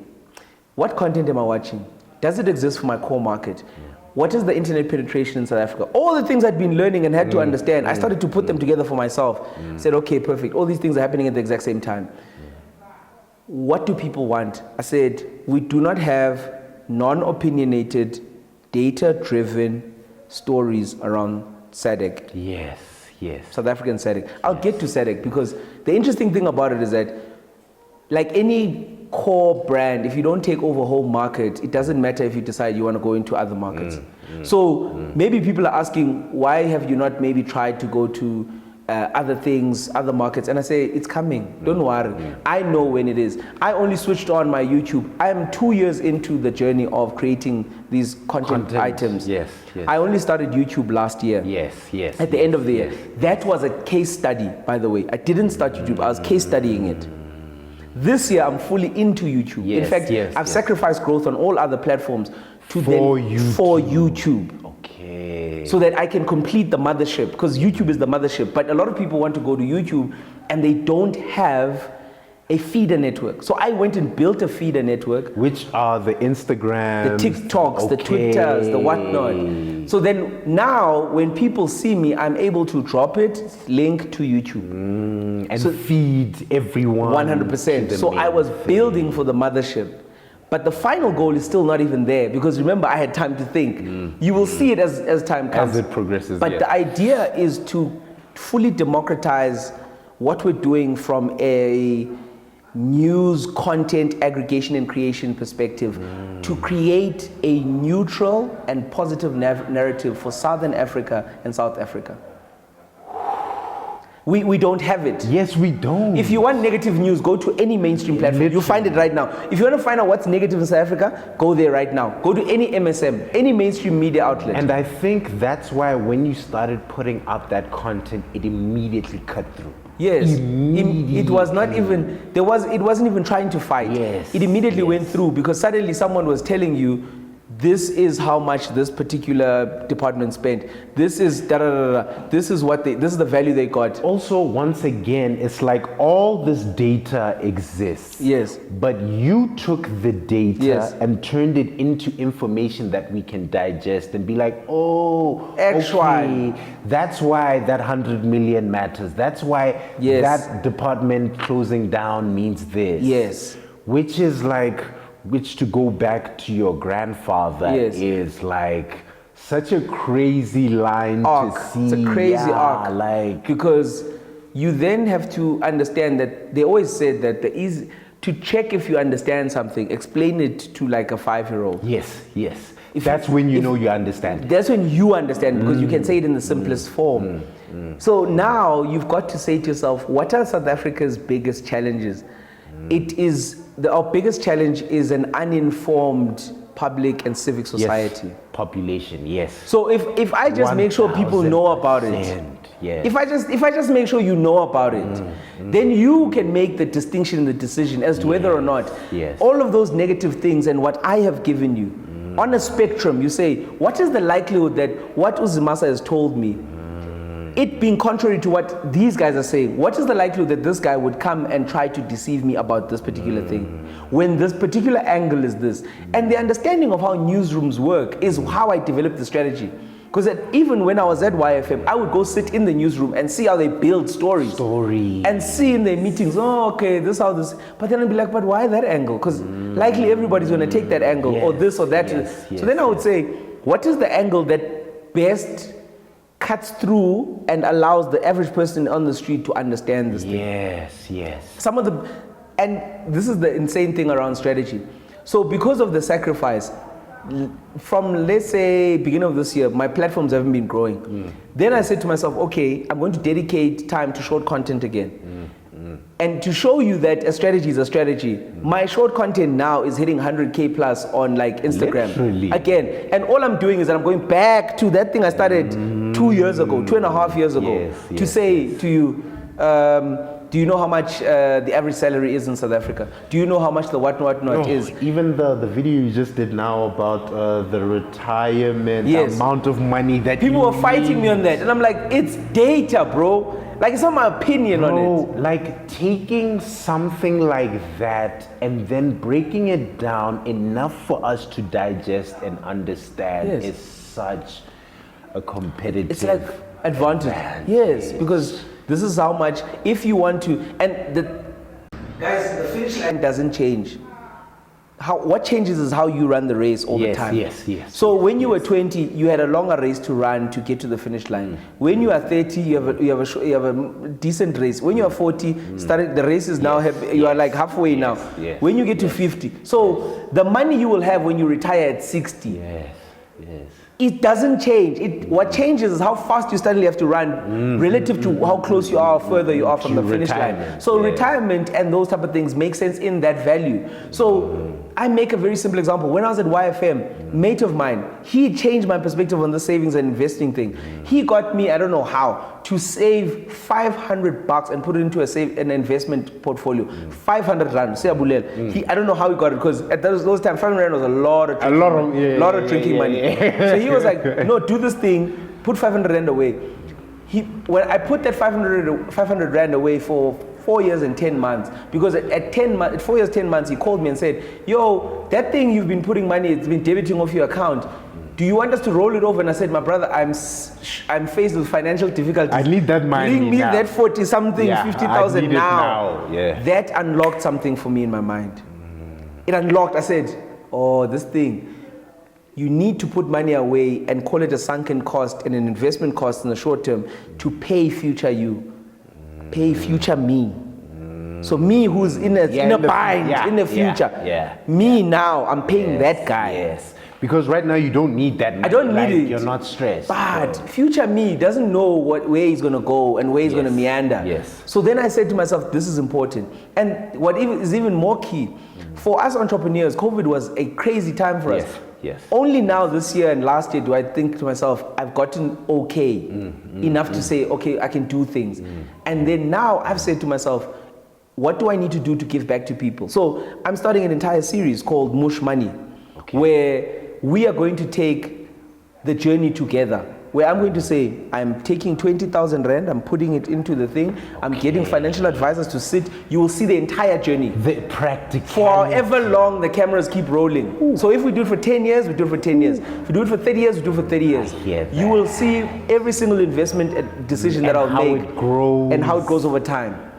what content am I watching? Does it exist for my core market? What is the internet penetration in South Africa? All the things I'd been learning and had to understand, I started to put them together for myself. Said, okay, perfect. All these things are happening at the exact same time. What do people want? I said, we do not have non-opinionated, data-driven stories around SADC. Yes. South African SADC. I'll get to SADC because the interesting thing about it is that, like any core brand, if you don't take over whole market, it doesn't matter if you decide you want to go into other markets. So maybe people are asking, why have you not maybe tried to go to other things, other markets? And I say, it's coming. Don't worry. I know when it is. I only switched on my YouTube. I am 2 years into the journey of creating these content items. Yes. I only started YouTube last year. Yes. At the end of the year. That was a case study, by the way. I didn't start YouTube. I was case studying it. This year, I'm fully into YouTube. In fact, I've sacrificed growth on all other platforms for YouTube. Okay. So that I can complete the mothership, because YouTube is the mothership. But a lot of people want to go to YouTube and they don't have a feeder network. So I went and built a feeder network. Which are the Instagrams, the TikToks, the Twitters, the whatnot. So then now when people see me, I'm able to drop it, link to YouTube. And feed everyone. 100%. So I was building for the mothership. But the final goal is still not even there, because remember, I had time to think. You will see it as time comes. As it progresses. But the idea is to fully democratize what we're doing from a news content aggregation and creation perspective to create a neutral and positive narrative for Southern Africa and South Africa. We don't have it. Yes, we don't. If you want negative news, go to any mainstream platform. You'll find it right now. If you want to find out what's negative in South Africa, go there right now. Go to any MSM, any mainstream media outlet. And I think that's why when you started putting up that content, it immediately cut through. Yes, it was not even, it wasn't even trying to fight. Yes. It immediately went through, because suddenly someone was telling you, this is how much this particular department spent. This is This is the value they got. Also, once again, it's like all this data exists. Yes. But you took the data and turned it into information that we can digest and be like, oh, actually, that's why that 100 million matters. That's why that department closing down means this. Yes. Which is like, which, to go back to your grandfather, is like such a crazy line to see. It's a crazy arc. Because you then have to understand that they always said that to check if you understand something, explain it to like a 5-year-old. Yes. That's when you know you understand. That's when you understand, because you can say it in the simplest form. So now you've got to say to yourself, what are South Africa's biggest challenges? Our biggest challenge is an uninformed public and civic society. Population, yes. So if I just make sure people know about it, if I just make sure you know about it, then you can make the distinction and the decision as to whether or not all of those negative things and what I have given you on a spectrum, you say, what is the likelihood that what Zimasa has told me it being contrary to what these guys are saying, what is the likelihood that this guy would come and try to deceive me about this particular thing when this particular angle is this? And the understanding of how newsrooms work is how I developed the strategy. Because even when I was at YFM, I would go sit in the newsroom and see how they build stories. And see in their meetings, oh, okay, this how this. But then I'd be like, but why that angle? Because likely everybody's going to take that angle or this or that. So then I would say, what is the angle that best cuts through and allows the average person on the street to understand this thing? Some of the, and this is the insane thing around strategy. So because of the sacrifice, from let's say beginning of this year, my platforms haven't been growing. Then I said to myself, okay, I'm going to dedicate time to short content again. And to show you that a strategy is a strategy, my short content now is hitting 100K plus on like Instagram. Literally. Again. And all I'm doing is that I'm going back to that thing I started 2 years ago, 2.5 years ago, to say to you, do you know how much the average salary is in South Africa? Do you know how much the what is? Even the video you just did now about the retirement amount of money that people were fighting me on that, and I'm like, it's data, bro. Like, it's not my opinion on it. Like taking something like that and then breaking it down enough for us to digest and understand is such a competitive. It's like advantage. Yes, because this is how much, if you want to, and guys, the finish line doesn't change. What changes is how you run the race all the time. So when you were 20, you had a longer race to run to get to the finish line. When you are 30, you have a decent race. When you are 40, the race is now you are like halfway now. When you get to 50, so the money you will have when you retire at 60. It doesn't change. What changes is how fast you suddenly have to run relative to how close you are or further you are from the finish line. So retirement and those type of things make sense in that value. So I make a very simple example. When I was at YFM, mate of mine, he changed my perspective on the savings and investing thing. He got me, I don't know how, to save $500 and put it into an investment portfolio. 500 rand. I don't know how he got it, because at those times 500 rand was a lot of drinking money. So he was like, no, do this thing, put 500 rand away. When I put that 500 rand away for 4 years and 10 months, because at 4 years, 10 months, he called me and said, yo, that thing you've been putting money, it's been debiting off your account. Do you want us to roll it over? And I said, my brother, I'm faced with financial difficulties. I need that money. Bring me that 40 something, 50,000 now. Yeah. That unlocked something for me in my mind. It unlocked. I said, oh, this thing, you need to put money away and call it a sunken cost and an investment cost in the short term to pay future you, pay future me. So me who's in a bind in the future, me now, I'm paying that guy. Because right now you don't need that money. I don't need it. You're not stressed. But future me doesn't know where he's going to go and where he's going to meander. So then I said to myself, this is important. And what is even more key, for us entrepreneurs, COVID was a crazy time for us. Only now this year and last year do I think to myself, I've gotten enough to say, okay, I can do things. And then now I've said to myself, what do I need to do to give back to people? So I'm starting an entire series called Moosh Money, where we are going to take the journey together, where I'm going to say, I'm taking 20,000 rand, I'm putting it into the thing, I'm getting financial advisors to sit, you will see the entire journey. The practical. For however long the cameras keep rolling. So if we do it for 10 years, we do it for 10 years. If we do it for 30 years, we do it for 30 years. You will see every single investment decision that I'll make. How it grows. And how it grows over time.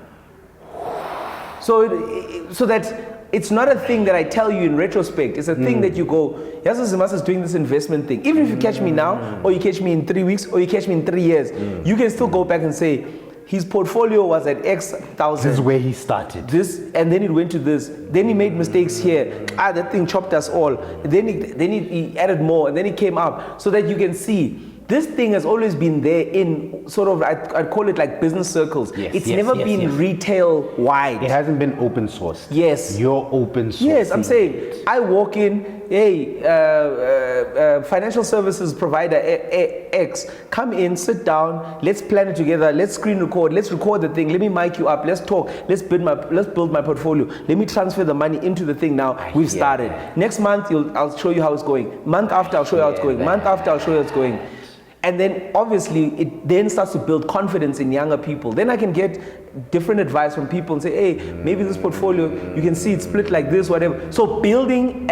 So that it's not a thing that I tell you in retrospect. It's a thing that you go, yes, Zimasa is doing this investment thing. Even if you catch me now, or you catch me in 3 weeks, or you catch me in 3 years, you can still go back and say, his portfolio was at X thousand. This is where he started. This, and then it went to this. Then he made mistakes here. That thing chopped us all. Then he added more, and then he came up, so that you can see. This thing has always been there in sort of, I'd call it like business circles. It's never been retail wide. It hasn't been open source. You're open source. Yes, I'm saying, I walk in, hey, financial services provider X, come in, sit down, let's plan it together, let's screen record, let's record the thing, let me mic you up, let's talk, let's build my portfolio, let me transfer the money into the thing now, we've started. Next month, I'll show you how it's going. Month after, I'll show you how it's going. Month after, I'll show you how it's going. And then obviously it then starts to build confidence in younger people. Then I can get different advice from people and say, hey, maybe this portfolio, you can see it's split like this, whatever. So building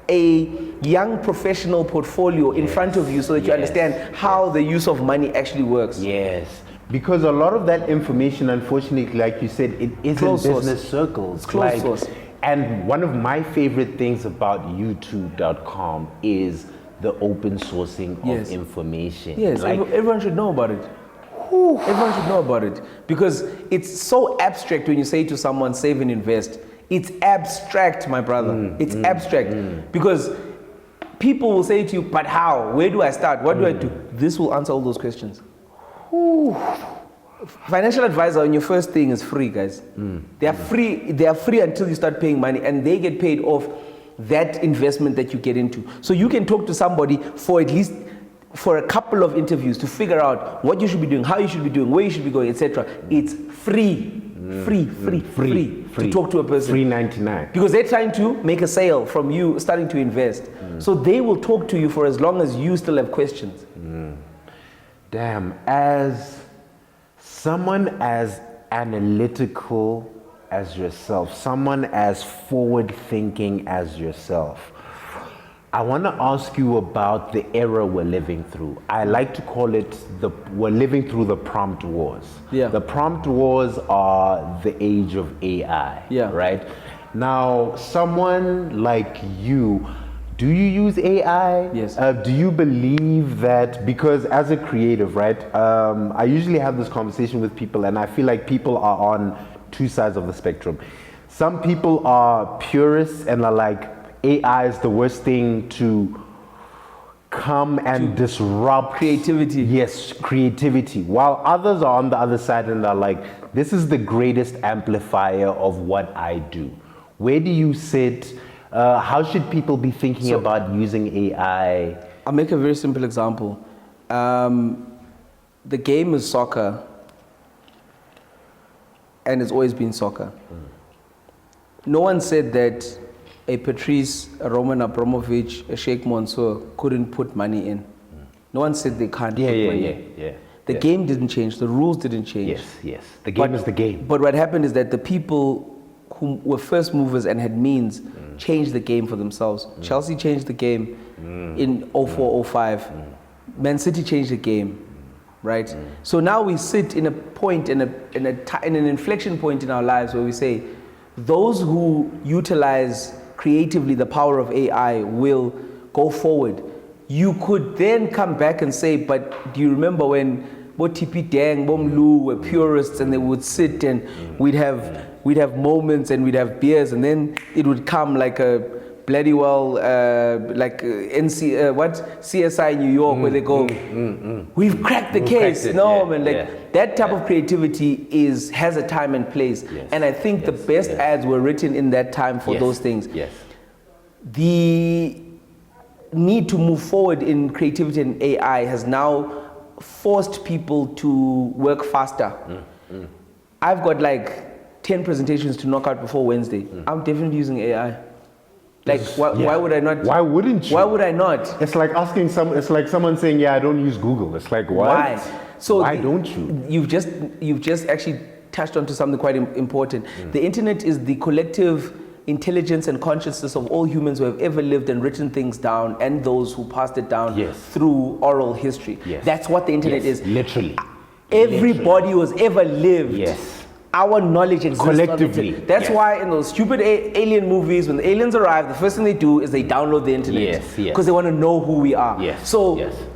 a young professional portfolio in front of you so that you understand how the use of money actually works. Yes. Because a lot of that information, unfortunately, like you said, it is in business circles. It's closed source. And one of my favorite things about YouTube.com is the open sourcing of information. Yes, everyone should know about it. Everyone should know about it. Because it's so abstract when you say to someone, save and invest. It's abstract, my brother. It's abstract. Because people will say to you, but how? Where do I start? What do I do? This will answer all those questions. Financial advisor on your first thing is free, guys. They are free. They are free until you start paying money, and they get paid off that investment that you get into. So you can talk to somebody for at least for a couple of interviews to figure out what you should be doing, how you should be doing, where you should be going, etc. It's free. Free to talk to a person. Free 99. Because they're trying to make a sale from you starting to invest. So they will talk to you for as long as you still have questions. Damn, as someone as analytical as yourself, someone as forward thinking as yourself, I want to ask you about the era we're living through. I like to call it we're living through the prompt wars. Yeah. The prompt wars are the age of AI, right? Now, someone like you, do you use AI? Yes. Do you believe that, because as a creative, right, I usually have this conversation with people, and I feel like people are on two sides of the spectrum. Some people are purists and are like, AI is the worst thing to come and disrupt creativity. Yes, creativity. While others are on the other side and are like, this is the greatest amplifier of what I do. Where do you sit? How should people be thinking about using AI? I'll make a very simple example. The game is soccer, and it's always been soccer. No one said that a Patrice, a Roman Abramovich, a Sheikh Mansour couldn't put money in. No one said they can't put money in. The game didn't change, the rules didn't change. Yes. The game is the game. But what happened is that the people who were first movers and had means changed the game for themselves. Chelsea changed the game in 04-05. Man City changed the game, right? So now we sit in a point, in an inflection point in our lives where we say, those who utilize creatively the power of AI will go forward. You could then come back and say, but do you remember when Botipi Dang, Bomlu were purists and they would sit and we'd have moments and we'd have beers, and then it would come like a bloody well, like CSI New York, where they go, we've cracked the case. That type of creativity has a time and place. And I think the best ads were written in that time for those things. The need to move forward in creativity and AI has now forced people to work faster. I've got like 10 presentations to knock out before Wednesday. I'm definitely using AI. Like, why would I not? Why wouldn't you? Why would I not? It's like asking it's like someone saying, I don't use Google. It's like, what? Why? So why don't you? You've just actually touched onto something quite important. The internet is the collective intelligence and consciousness of all humans who have ever lived and written things down, and those who passed it down through oral history. That's what the internet is. Literally. Everybody who has ever lived. Our knowledge exists collectively. That's why in those stupid alien movies, when the aliens arrive, the first thing they do is they download the internet because they want to know who we are.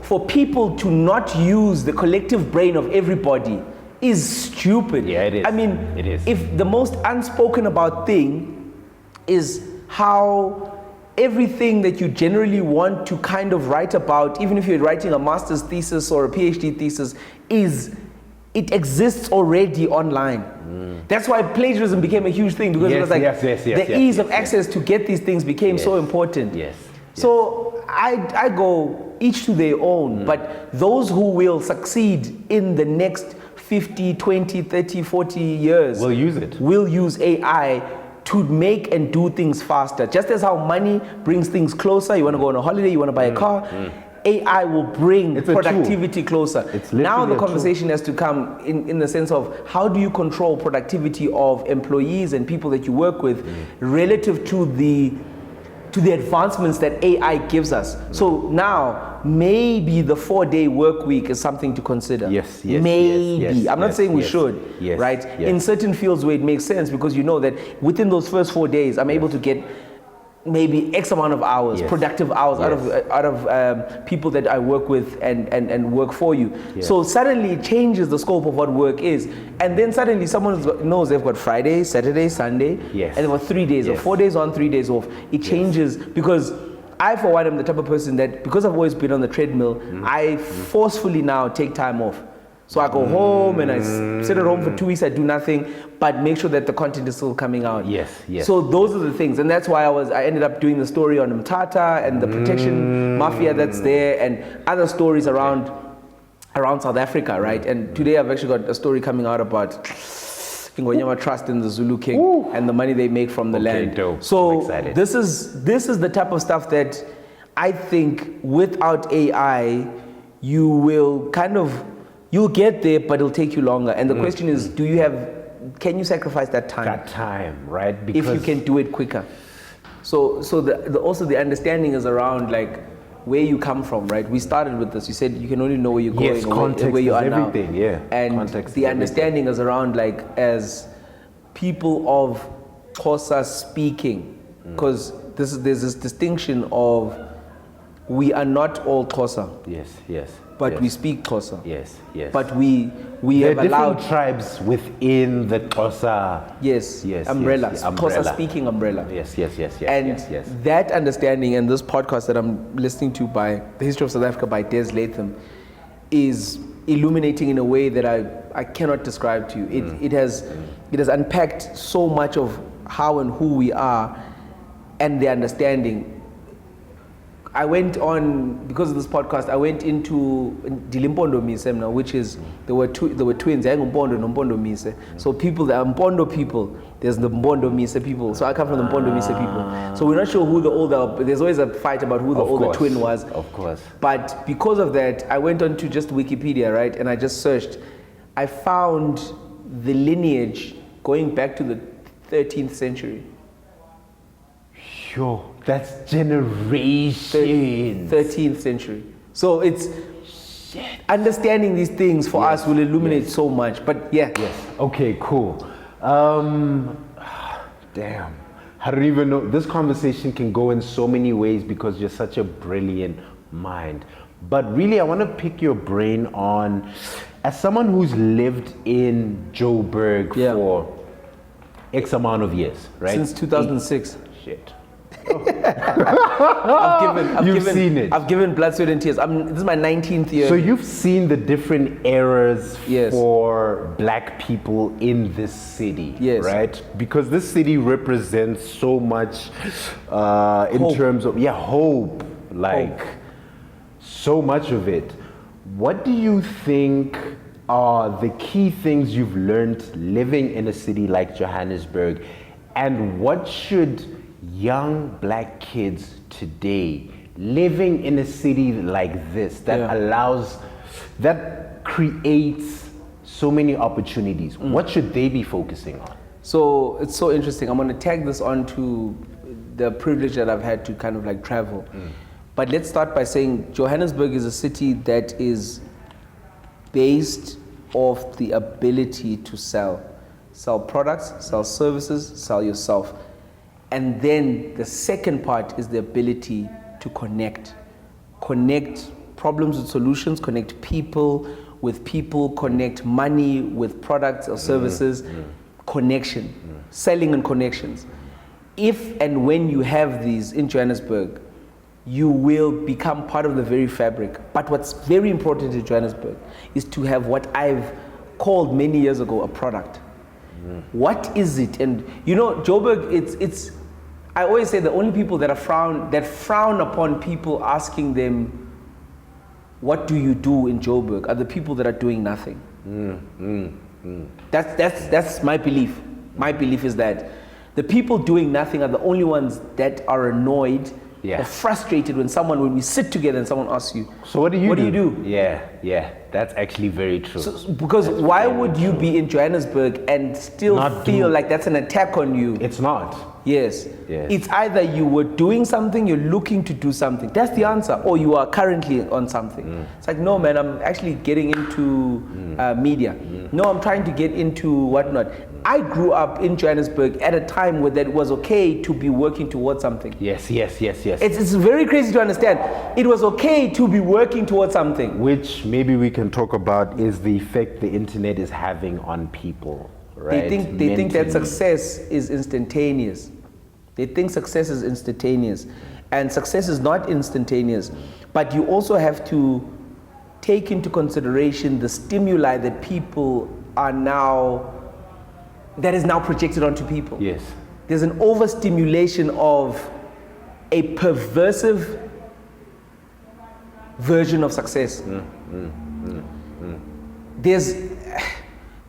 For people to not use the collective brain of everybody is stupid. It is. I mean, it is. If the most unspoken about thing is how everything that you generally want to kind of write about, even if you're writing a master's thesis or a PhD thesis, it exists already online. That's why plagiarism became a huge thing, because it was like the ease of access to get these things became so important. So I go each to their own, but those who will succeed in the next 50, 20, 30, 40 years will use AI to make and do things faster. Just as how money brings things closer, you want to go on a holiday, you want to buy a car, AI will bring It's a productivity closer. It's Now literally the a conversation has to come in the sense of how do you control productivity of employees and people that you work with relative to the advancements that AI gives us. So now maybe the 4-day work week is something to consider. Yes, maybe. yes, I'm not saying we should, yes, right? yes. In certain fields where it makes sense, because you know that within those first 4 days, I'm able to get maybe X amount of hours, productive hours out of people that I work with and work for you. So suddenly it changes the scope of what work is. And then suddenly someone knows they've got Friday, Saturday, Sunday, and they've got 3 days or 4 days on, 3 days off. It changes because I, for one, am the type of person that, because I've always been on the treadmill, I forcefully now take time off. So I go home and I sit at home for 2 weeks, I do nothing, but make sure that the content is still coming out. Yes. So those are the things, and that's why I ended up doing the story on Mtata and the protection mafia that's there, and other stories around South Africa, right? And today I've actually got a story coming out about Ngonyama Trust in the Zulu King and the money they make from the land. Dope. So this is the type of stuff that I think without AI you will you'll get there, but it'll take you longer. And the question is, can you sacrifice that time? That time, right? If you can do it quicker. So also the understanding is around like where you come from, right? We started with this. You said you can only know where you're going, or where you are now. And context the understanding is around like as people of Xhosa speaking, because there's this distinction of we are not all Xhosa. Yes. But we speak Xhosa. Yes. But we there have are allowed different tribes within the Xhosa. Yes. Umbrella. Xhosa speaking umbrella. Yes. And that understanding, and this podcast that I'm listening to by The History of South Africa by Des Latham is illuminating in a way that I cannot describe to you. It has unpacked so much of how and who we are and the understanding. I went on, because of this podcast, I went into Dilimpondo Mise now, which is, there were twins, Mpondo and Mpondo Mise. So people that are Mpondo people, there's the Mpondo Mise people. So I come from the Mpondo Mise people. So we're not sure who the older, there's always a fight about who the older twin was. Of course. But because of that, I went on to just Wikipedia, right? And I just searched. I found the lineage going back to the 13th century. Sure. That's generations. 13th century. So it's understanding these things for us will illuminate so much. But yeah. Yes. Okay, cool. Damn. I don't even know. This conversation can go in so many ways because you're such a brilliant mind. But really, I want to pick your brain on, as someone who's lived in Joburg for X amount of years, right? Since 2006. Shit. I've seen it. I've given blood, sweat, and tears. This is my 19th year. So you've seen the different eras Yes. for black people in this city, Yes. right? Because this city represents so much in Hope. terms of hope, like so much of it. What do you think are the key things you've learned living in a city like Johannesburg, and what should young black kids today living in a city like this that creates so many opportunities, what should they be focusing on? So it's so interesting. I'm going to tag this onto the privilege that I've had to kind of like travel. But let's start by saying Johannesburg is a city that is based off the ability to sell products, sell services, sell yourself. And then the second part is the ability to connect problems with solutions, connect people with people, connect money with products or services, connection, selling and connections. If and when you have these in Johannesburg, you will become part of the very fabric. But what's very important in Johannesburg is to have what I've called many years ago a product. What is it? And you know, Joburg, it's I always say the only people that frown upon people asking them, what do you do in Joburg, are the people that are doing nothing. That's my belief. My belief is that the people doing nothing are the only ones that are annoyed Yeah. or frustrated when we sit together and someone asks you, So what do you do? Yeah, that's actually very true. Because why would you be in Johannesburg and still Not feel do- like that's an attack on you? It's not. Yes. Yes. It's either you were doing something, you're looking to do something. That's the answer. Or you are currently on something. It's like, no, man, I'm actually getting into media. No, I'm trying to get into whatnot. I grew up in Johannesburg at a time where that was okay to be working towards something. Yes. It's very crazy to understand. It was okay to be working towards something. Which maybe we can talk about is the effect the internet is having on people, right? They think that Mentally. success is instantaneous. They think success is instantaneous. And success is not instantaneous. But you also have to take into consideration the stimuli that people are now, that is now projected onto people. Yes. There's an overstimulation of a perversive version of success. There's,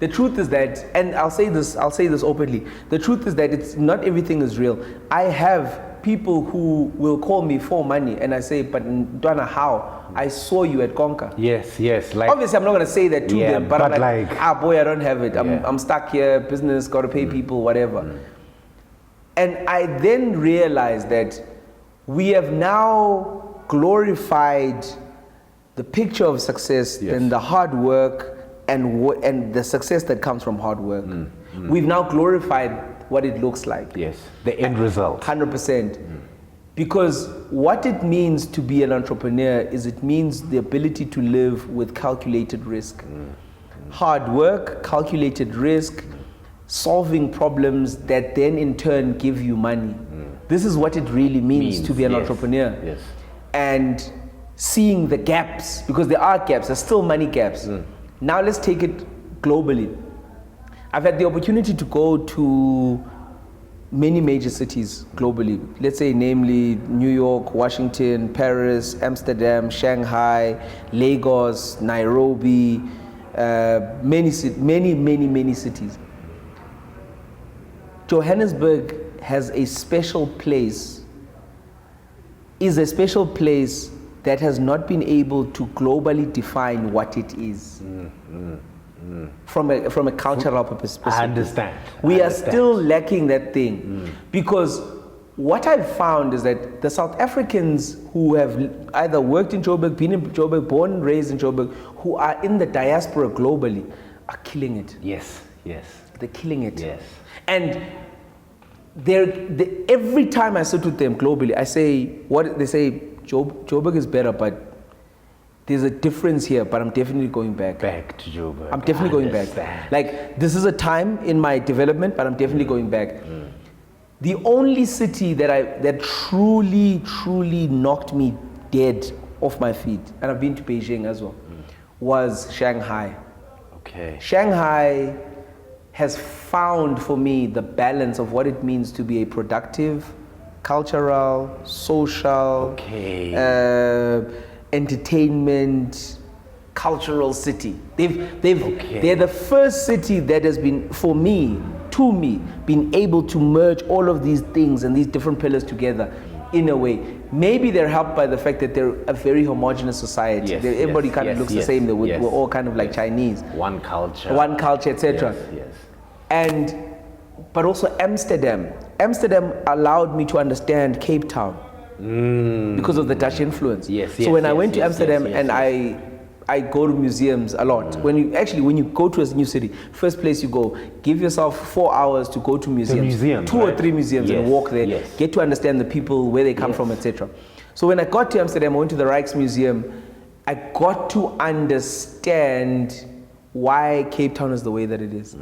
the truth is that, and I'll say this openly, the truth is that it's not everything is real. I have people who will call me for money and I say, but Donna, how? I saw you at Konka. Yes. Like, Obviously, I'm not going to say that to them, but I'm like, boy, I don't have it. I'm stuck here, business, got to pay people, whatever. And I then realized that we have now glorified the picture of success and the hard work and the success that comes from hard work. We've now glorified what it looks like. yes, the end result. 100%. Because what it means to be an entrepreneur is it means the ability to live with calculated risk. Hard work, calculated risk, solving problems that then in turn give you money. This is what it really means to be an entrepreneur. Yes. And seeing the gaps, because there are gaps, there's still money gaps. Now let's take it globally. I've had the opportunity to go to many major cities globally. Let's say namely New York, Washington, Paris, Amsterdam, Shanghai, Lagos, Nairobi, many cities. Johannesburg has a special place, is a special place that has not been able to globally define what it is. From a cultural perspective. I understand. We are still lacking that thing. Because what I've found is that the South Africans who have either worked in Joburg, been in Joburg, born and raised in Joburg, who are in the diaspora globally, are killing it. Yes. They're killing it. Yes. And every time I sit with them globally, I say, what they say, Joburg is better, but there's a difference here, but I'm definitely going back. Back to Joburg. I'm definitely going back. Like, this is a time in my development, but I'm definitely going back. The only city that truly knocked me dead off my feet, and I've been to Beijing as well, was Shanghai. Okay. Shanghai has found for me the balance of what it means to be a productive, cultural, social, entertainment, cultural city. They're the first city that has been, to me, been able to merge all of these things and these different pillars together in a way. Maybe they're helped by the fact that they're a very homogenous society. Everybody kind of looks the same. We're all kind of like Chinese. One culture, etc. But also Amsterdam. Amsterdam allowed me to understand Cape Town because of the Dutch influence. So when I went to Amsterdam and I go to museums a lot. When you go to a new city, first place you go, give yourself 4 hours to go to museums, two or three museums and walk there, get to understand the people, where they come from, etc. So when I got to Amsterdam, I went to the Rijksmuseum, I got to understand why Cape Town is the way that it is.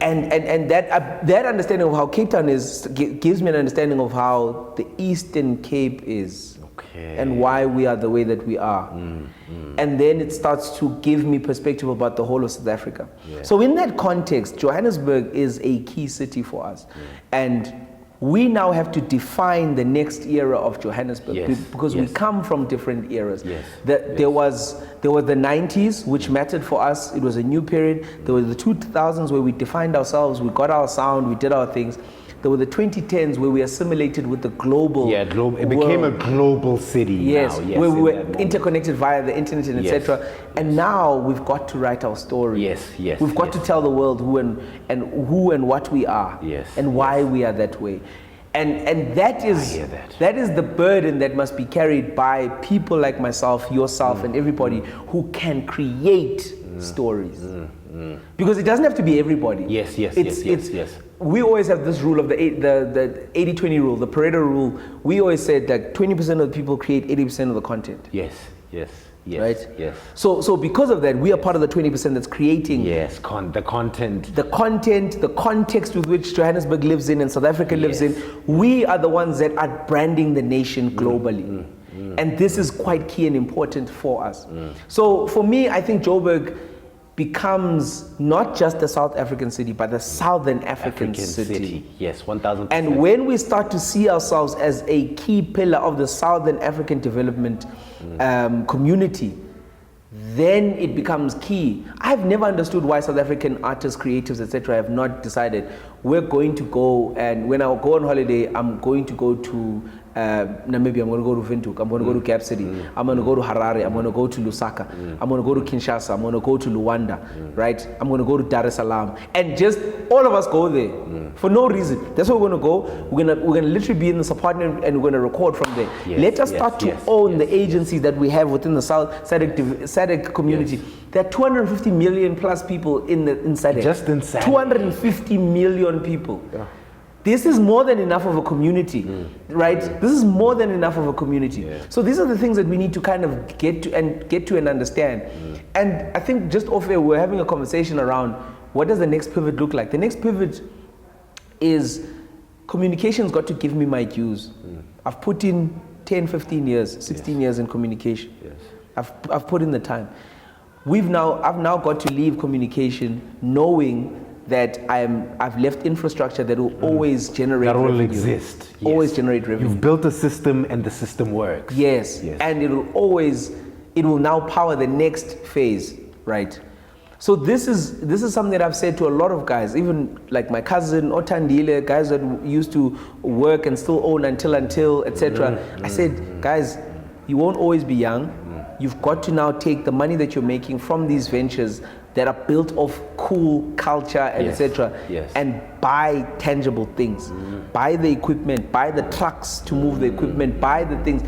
And that understanding of how Cape Town is gives me an understanding of how the Eastern Cape is. And why we are the way that we are. And then it starts to give me perspective about the whole of South Africa. So in that context, Johannesburg is a key city for us. And we now have to define the next era of Johannesburg because we come from different eras. There was the 90s, which mattered for us. It was a new period. There was the 2000s where we defined ourselves, we got our sound, we did our things. there were the 2010s where we assimilated with the global it became a global city. Yes, now. Yes, where we were moment. interconnected via the internet and etc. And now we've got to write our story. Yes. We've got to tell the world who and what we are. Yes. And why we are that way. And that is the burden that must be carried by people like myself, yourself, and everybody who can create stories. Because it doesn't have to be everybody. Yes. We always have this rule of the 80-20 rule, the Orator rule. We always said that 20% of the people create 80% of the content. Yes. Right? Yes. So because of that, we are part of the 20% that's creating. Yes, the content. The content, the context with which Johannesburg lives in and South Africa lives in. We are the ones that are branding the nation globally. And this is quite key and important for us. So for me, I think Joburg becomes not just the South African city, but the Southern African city. Yes, 1,000%. And when we start to see ourselves as a key pillar of the Southern African development community, then it becomes key. I've never understood why South African artists, creatives, etc. have not decided we're going to go, and when I go on holiday, I'm going to go to Namibia, I'm going to go to Windhoek, I'm going to go to Cap City, I'm going to go to Harare, I'm going to go to Lusaka, I'm going to go to Kinshasa, I'm going to go to Luanda, right? I'm going to go to Dar es Salaam, and just all of us go there for no reason. That's where we're going to go. We're going to literally be in this apartment and we're going to record from there. Let us start to own the agencies that we have within the South SADC community. There are 250 million plus people in SADC. Just in SADC. 250 million people. Yeah. This is more than enough of a community, right? This is more than enough of a community. Yeah. So these are the things that we need to kind of get to and understand. And I think just off air, we're having a conversation around what does the next pivot look like? The next pivot is communication's got to give me my dues. I've put in 10, 15 years, 16 years in communication. Yes. I've put in the time. I've now got to leave communication knowing that I've left infrastructure that will always generate revenue. That will exist. Yes. Always generate revenue. You've built a system and the system works. Yes. And it will now power the next phase, right? So this is something that I've said to a lot of guys, even like my cousin Otandile, guys that used to work and still own until etc. I said, guys, you won't always be young. You've got to now take the money that you're making from these ventures that are built of cool culture and etc. And buy tangible things. Buy the equipment, buy the trucks to move the equipment, buy the things.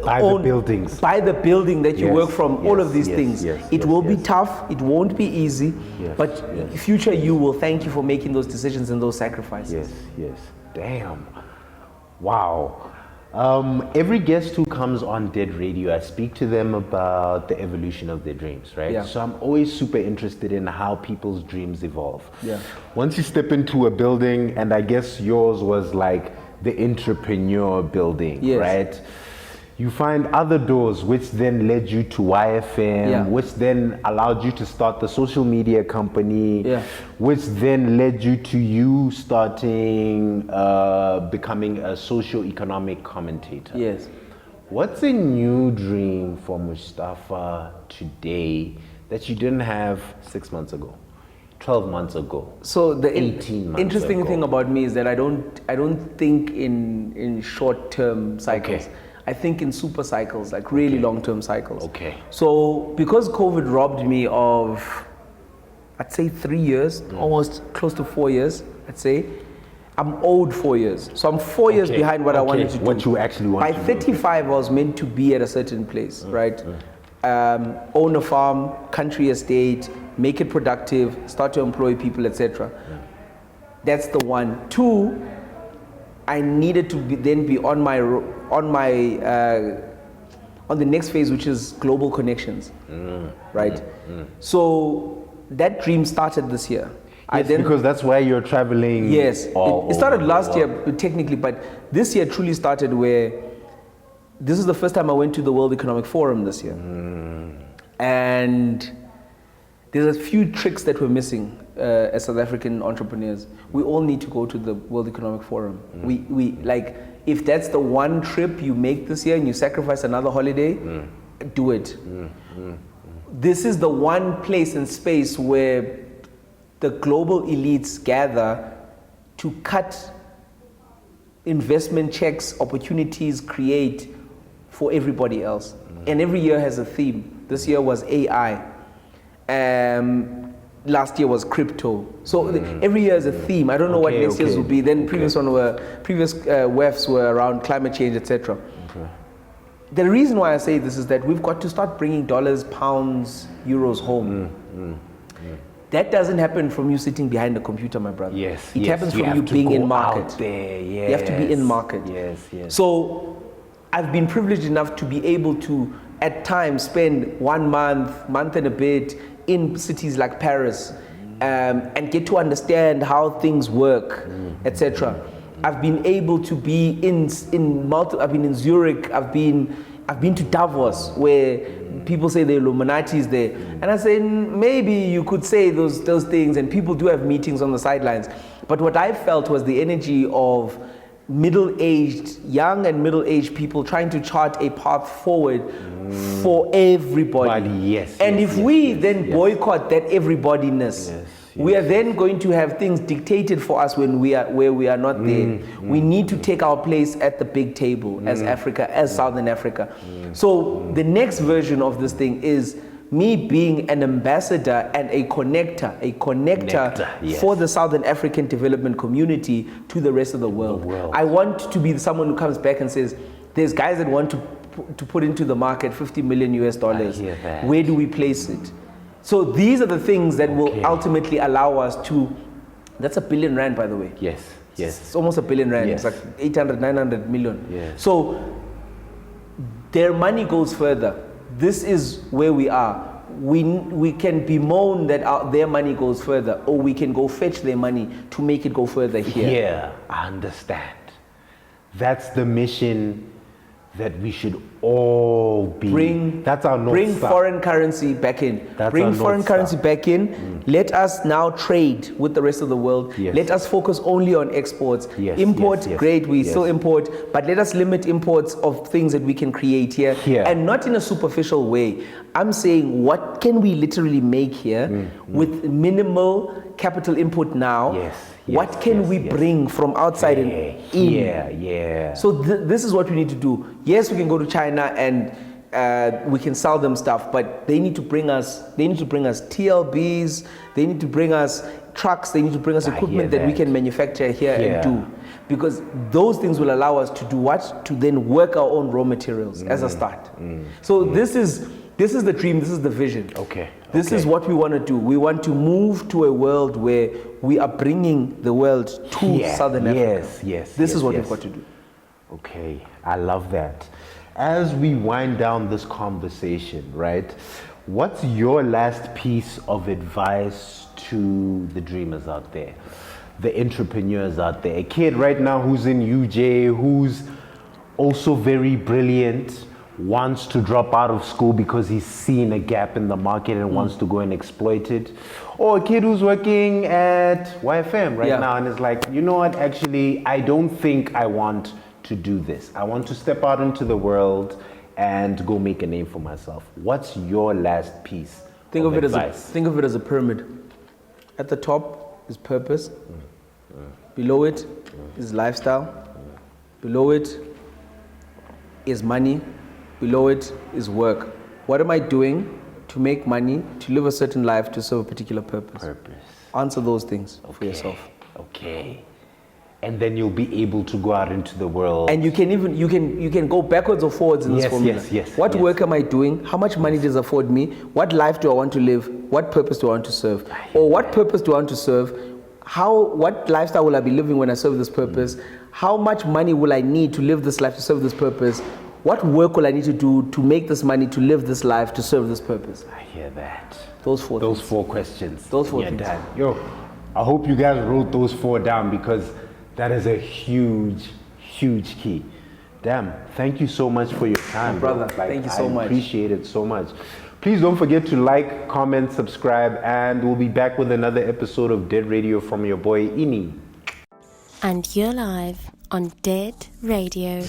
Buy the buildings. Buy the building that you work from, all of these things. It will be tough, it won't be easy, but future you will thank you for making those decisions and those sacrifices. Yes. Damn. Wow. Every guest who comes on Dead Radio, I speak to them about the evolution of their dreams, right? Yeah. So I'm always super interested in how people's dreams evolve. Yeah. Once you step into a building, and I guess yours was like the entrepreneur building, right? You find other doors which then led you to YFM, which then allowed you to start the social media company, which then led you to you starting, becoming a socio-economic commentator. Yes. What's a new dream for Mooshtaffa today that you didn't have 6 months ago, 12 months ago? So the 18 months interesting ago? thing about me is that I don't think in short-term cycles. Okay. I think in super cycles, like really long-term cycles. Okay. So because COVID robbed me of, I'd say 3 years, almost close to 4 years, I'd say, I'm owed 4 years. So I'm 4 years behind what I wanted to do. What you actually want to do. By 35, I was meant to be at a certain place, right? Own a farm, country estate, make it productive, start to employ people, etc. That's the one. Two, I needed to then be on the next phase, which is global connections, right? So that dream started this year. Because that's why you're traveling. Yes, it started last year technically, but this year truly started where this is the first time I went to the World Economic Forum this year, and there's a few tricks that we're missing as South African entrepreneurs. We all need to go to the World Economic Forum. We like, if that's the one trip you make this year and you sacrifice another holiday, do it. This is the one place and space where the global elites gather to cut investment checks, opportunities create for everybody else. And every year has a theme. This year was AI. Last year was crypto. So every year is a theme. I don't know what next year's will be. Then previous WEFs were around climate change, etc. The reason why I say this is that we've got to start bringing dollars, pounds, euros home. That doesn't happen from you sitting behind a computer, my brother. It happens from you being in market. Out there. You have to be in market. So I've been privileged enough to be able to, at times, spend 1 month and a bit in cities like Paris, and get to understand how things work, etc. I've been able to be I've been in Zurich, I've been to Davos, where people say the Illuminati is there. And I say, maybe you could say those things, and people do have meetings on the sidelines. But what I felt was the energy of young and middle-aged people trying to chart a path forward for everybody. And if we then boycott that everybodyness, we are then going to have things dictated for us when where we are not there. We need to take our place at the big table as Africa, as Southern Africa. So the next version of this thing is me being an ambassador and a connector for the Southern African development community to the rest of the world. I want to be someone who comes back and says, there's guys that want to put into the market $50 million US. Where do we place it? So these are the things that will ultimately allow us to, that's R1 billion, by the way. It's almost R1 billion. It's like 800, 900 million. So their money goes further. This is where we are. We can bemoan that their money goes further, or we can go fetch their money to make it go further here. I understand. That's the mission that we should all be. That's our North Star. Foreign currency back in. Bring foreign currency back in. Let us now trade with the rest of the world. Let us focus only on exports. Import, great, we still import, but let us limit imports of things that we can create here. And not in a superficial way. I'm saying, what can we literally make here with minimal capital input now? What can we bring from outside and in? So this is what we need to do. Yes, we can go to China and we can sell them stuff, but they need to bring us TLBs, they need to bring us trucks, they need to bring us equipment that we can manufacture here and do. Because those things will allow us to do what? To then work our own raw materials as a start. So this is the dream, this is the vision. This is what we want to do. We want to move to a world where we are bringing the world to Southern Africa. This is what we've got to do. I love that. As we wind down this conversation, right, what's your last piece of advice to the dreamers out there, the entrepreneurs out there? A kid right now who's in UJ, who's also very brilliant, wants to drop out of school because he's seen a gap in the market and wants to go and exploit it. Or a kid who's working at YFM right now and is like, you know what, actually, I don't think I want to do this. I want to step out into the world and go make a name for myself. What's your last piece of advice? Think of it as a pyramid. At the top is purpose. Below it is lifestyle. Below it is money. Below it is work. What am I doing to make money, to live a certain life, to serve a particular purpose? Answer those things for yourself. And then you'll be able to go out into the world. And you can go backwards or forwards in this formula. What work am I doing? How much money does it afford me? What life do I want to live? What purpose do I want to serve? Or what purpose do I want to serve? What lifestyle will I be living when I serve this purpose? How much money will I need to live this life to serve this purpose? What work will I need to do to make this money to live this life to serve this purpose? I hear that. Those four questions. Those four things. Yo, I hope you guys wrote those 4 down, because that is a huge, huge key. Damn, thank you so much for your time, brother. Thank you so much. I appreciate it so much. Please don't forget to like, comment, subscribe, and we'll be back with another episode of Dead Radio from your boy, Ini. And you're live on Dead Radio.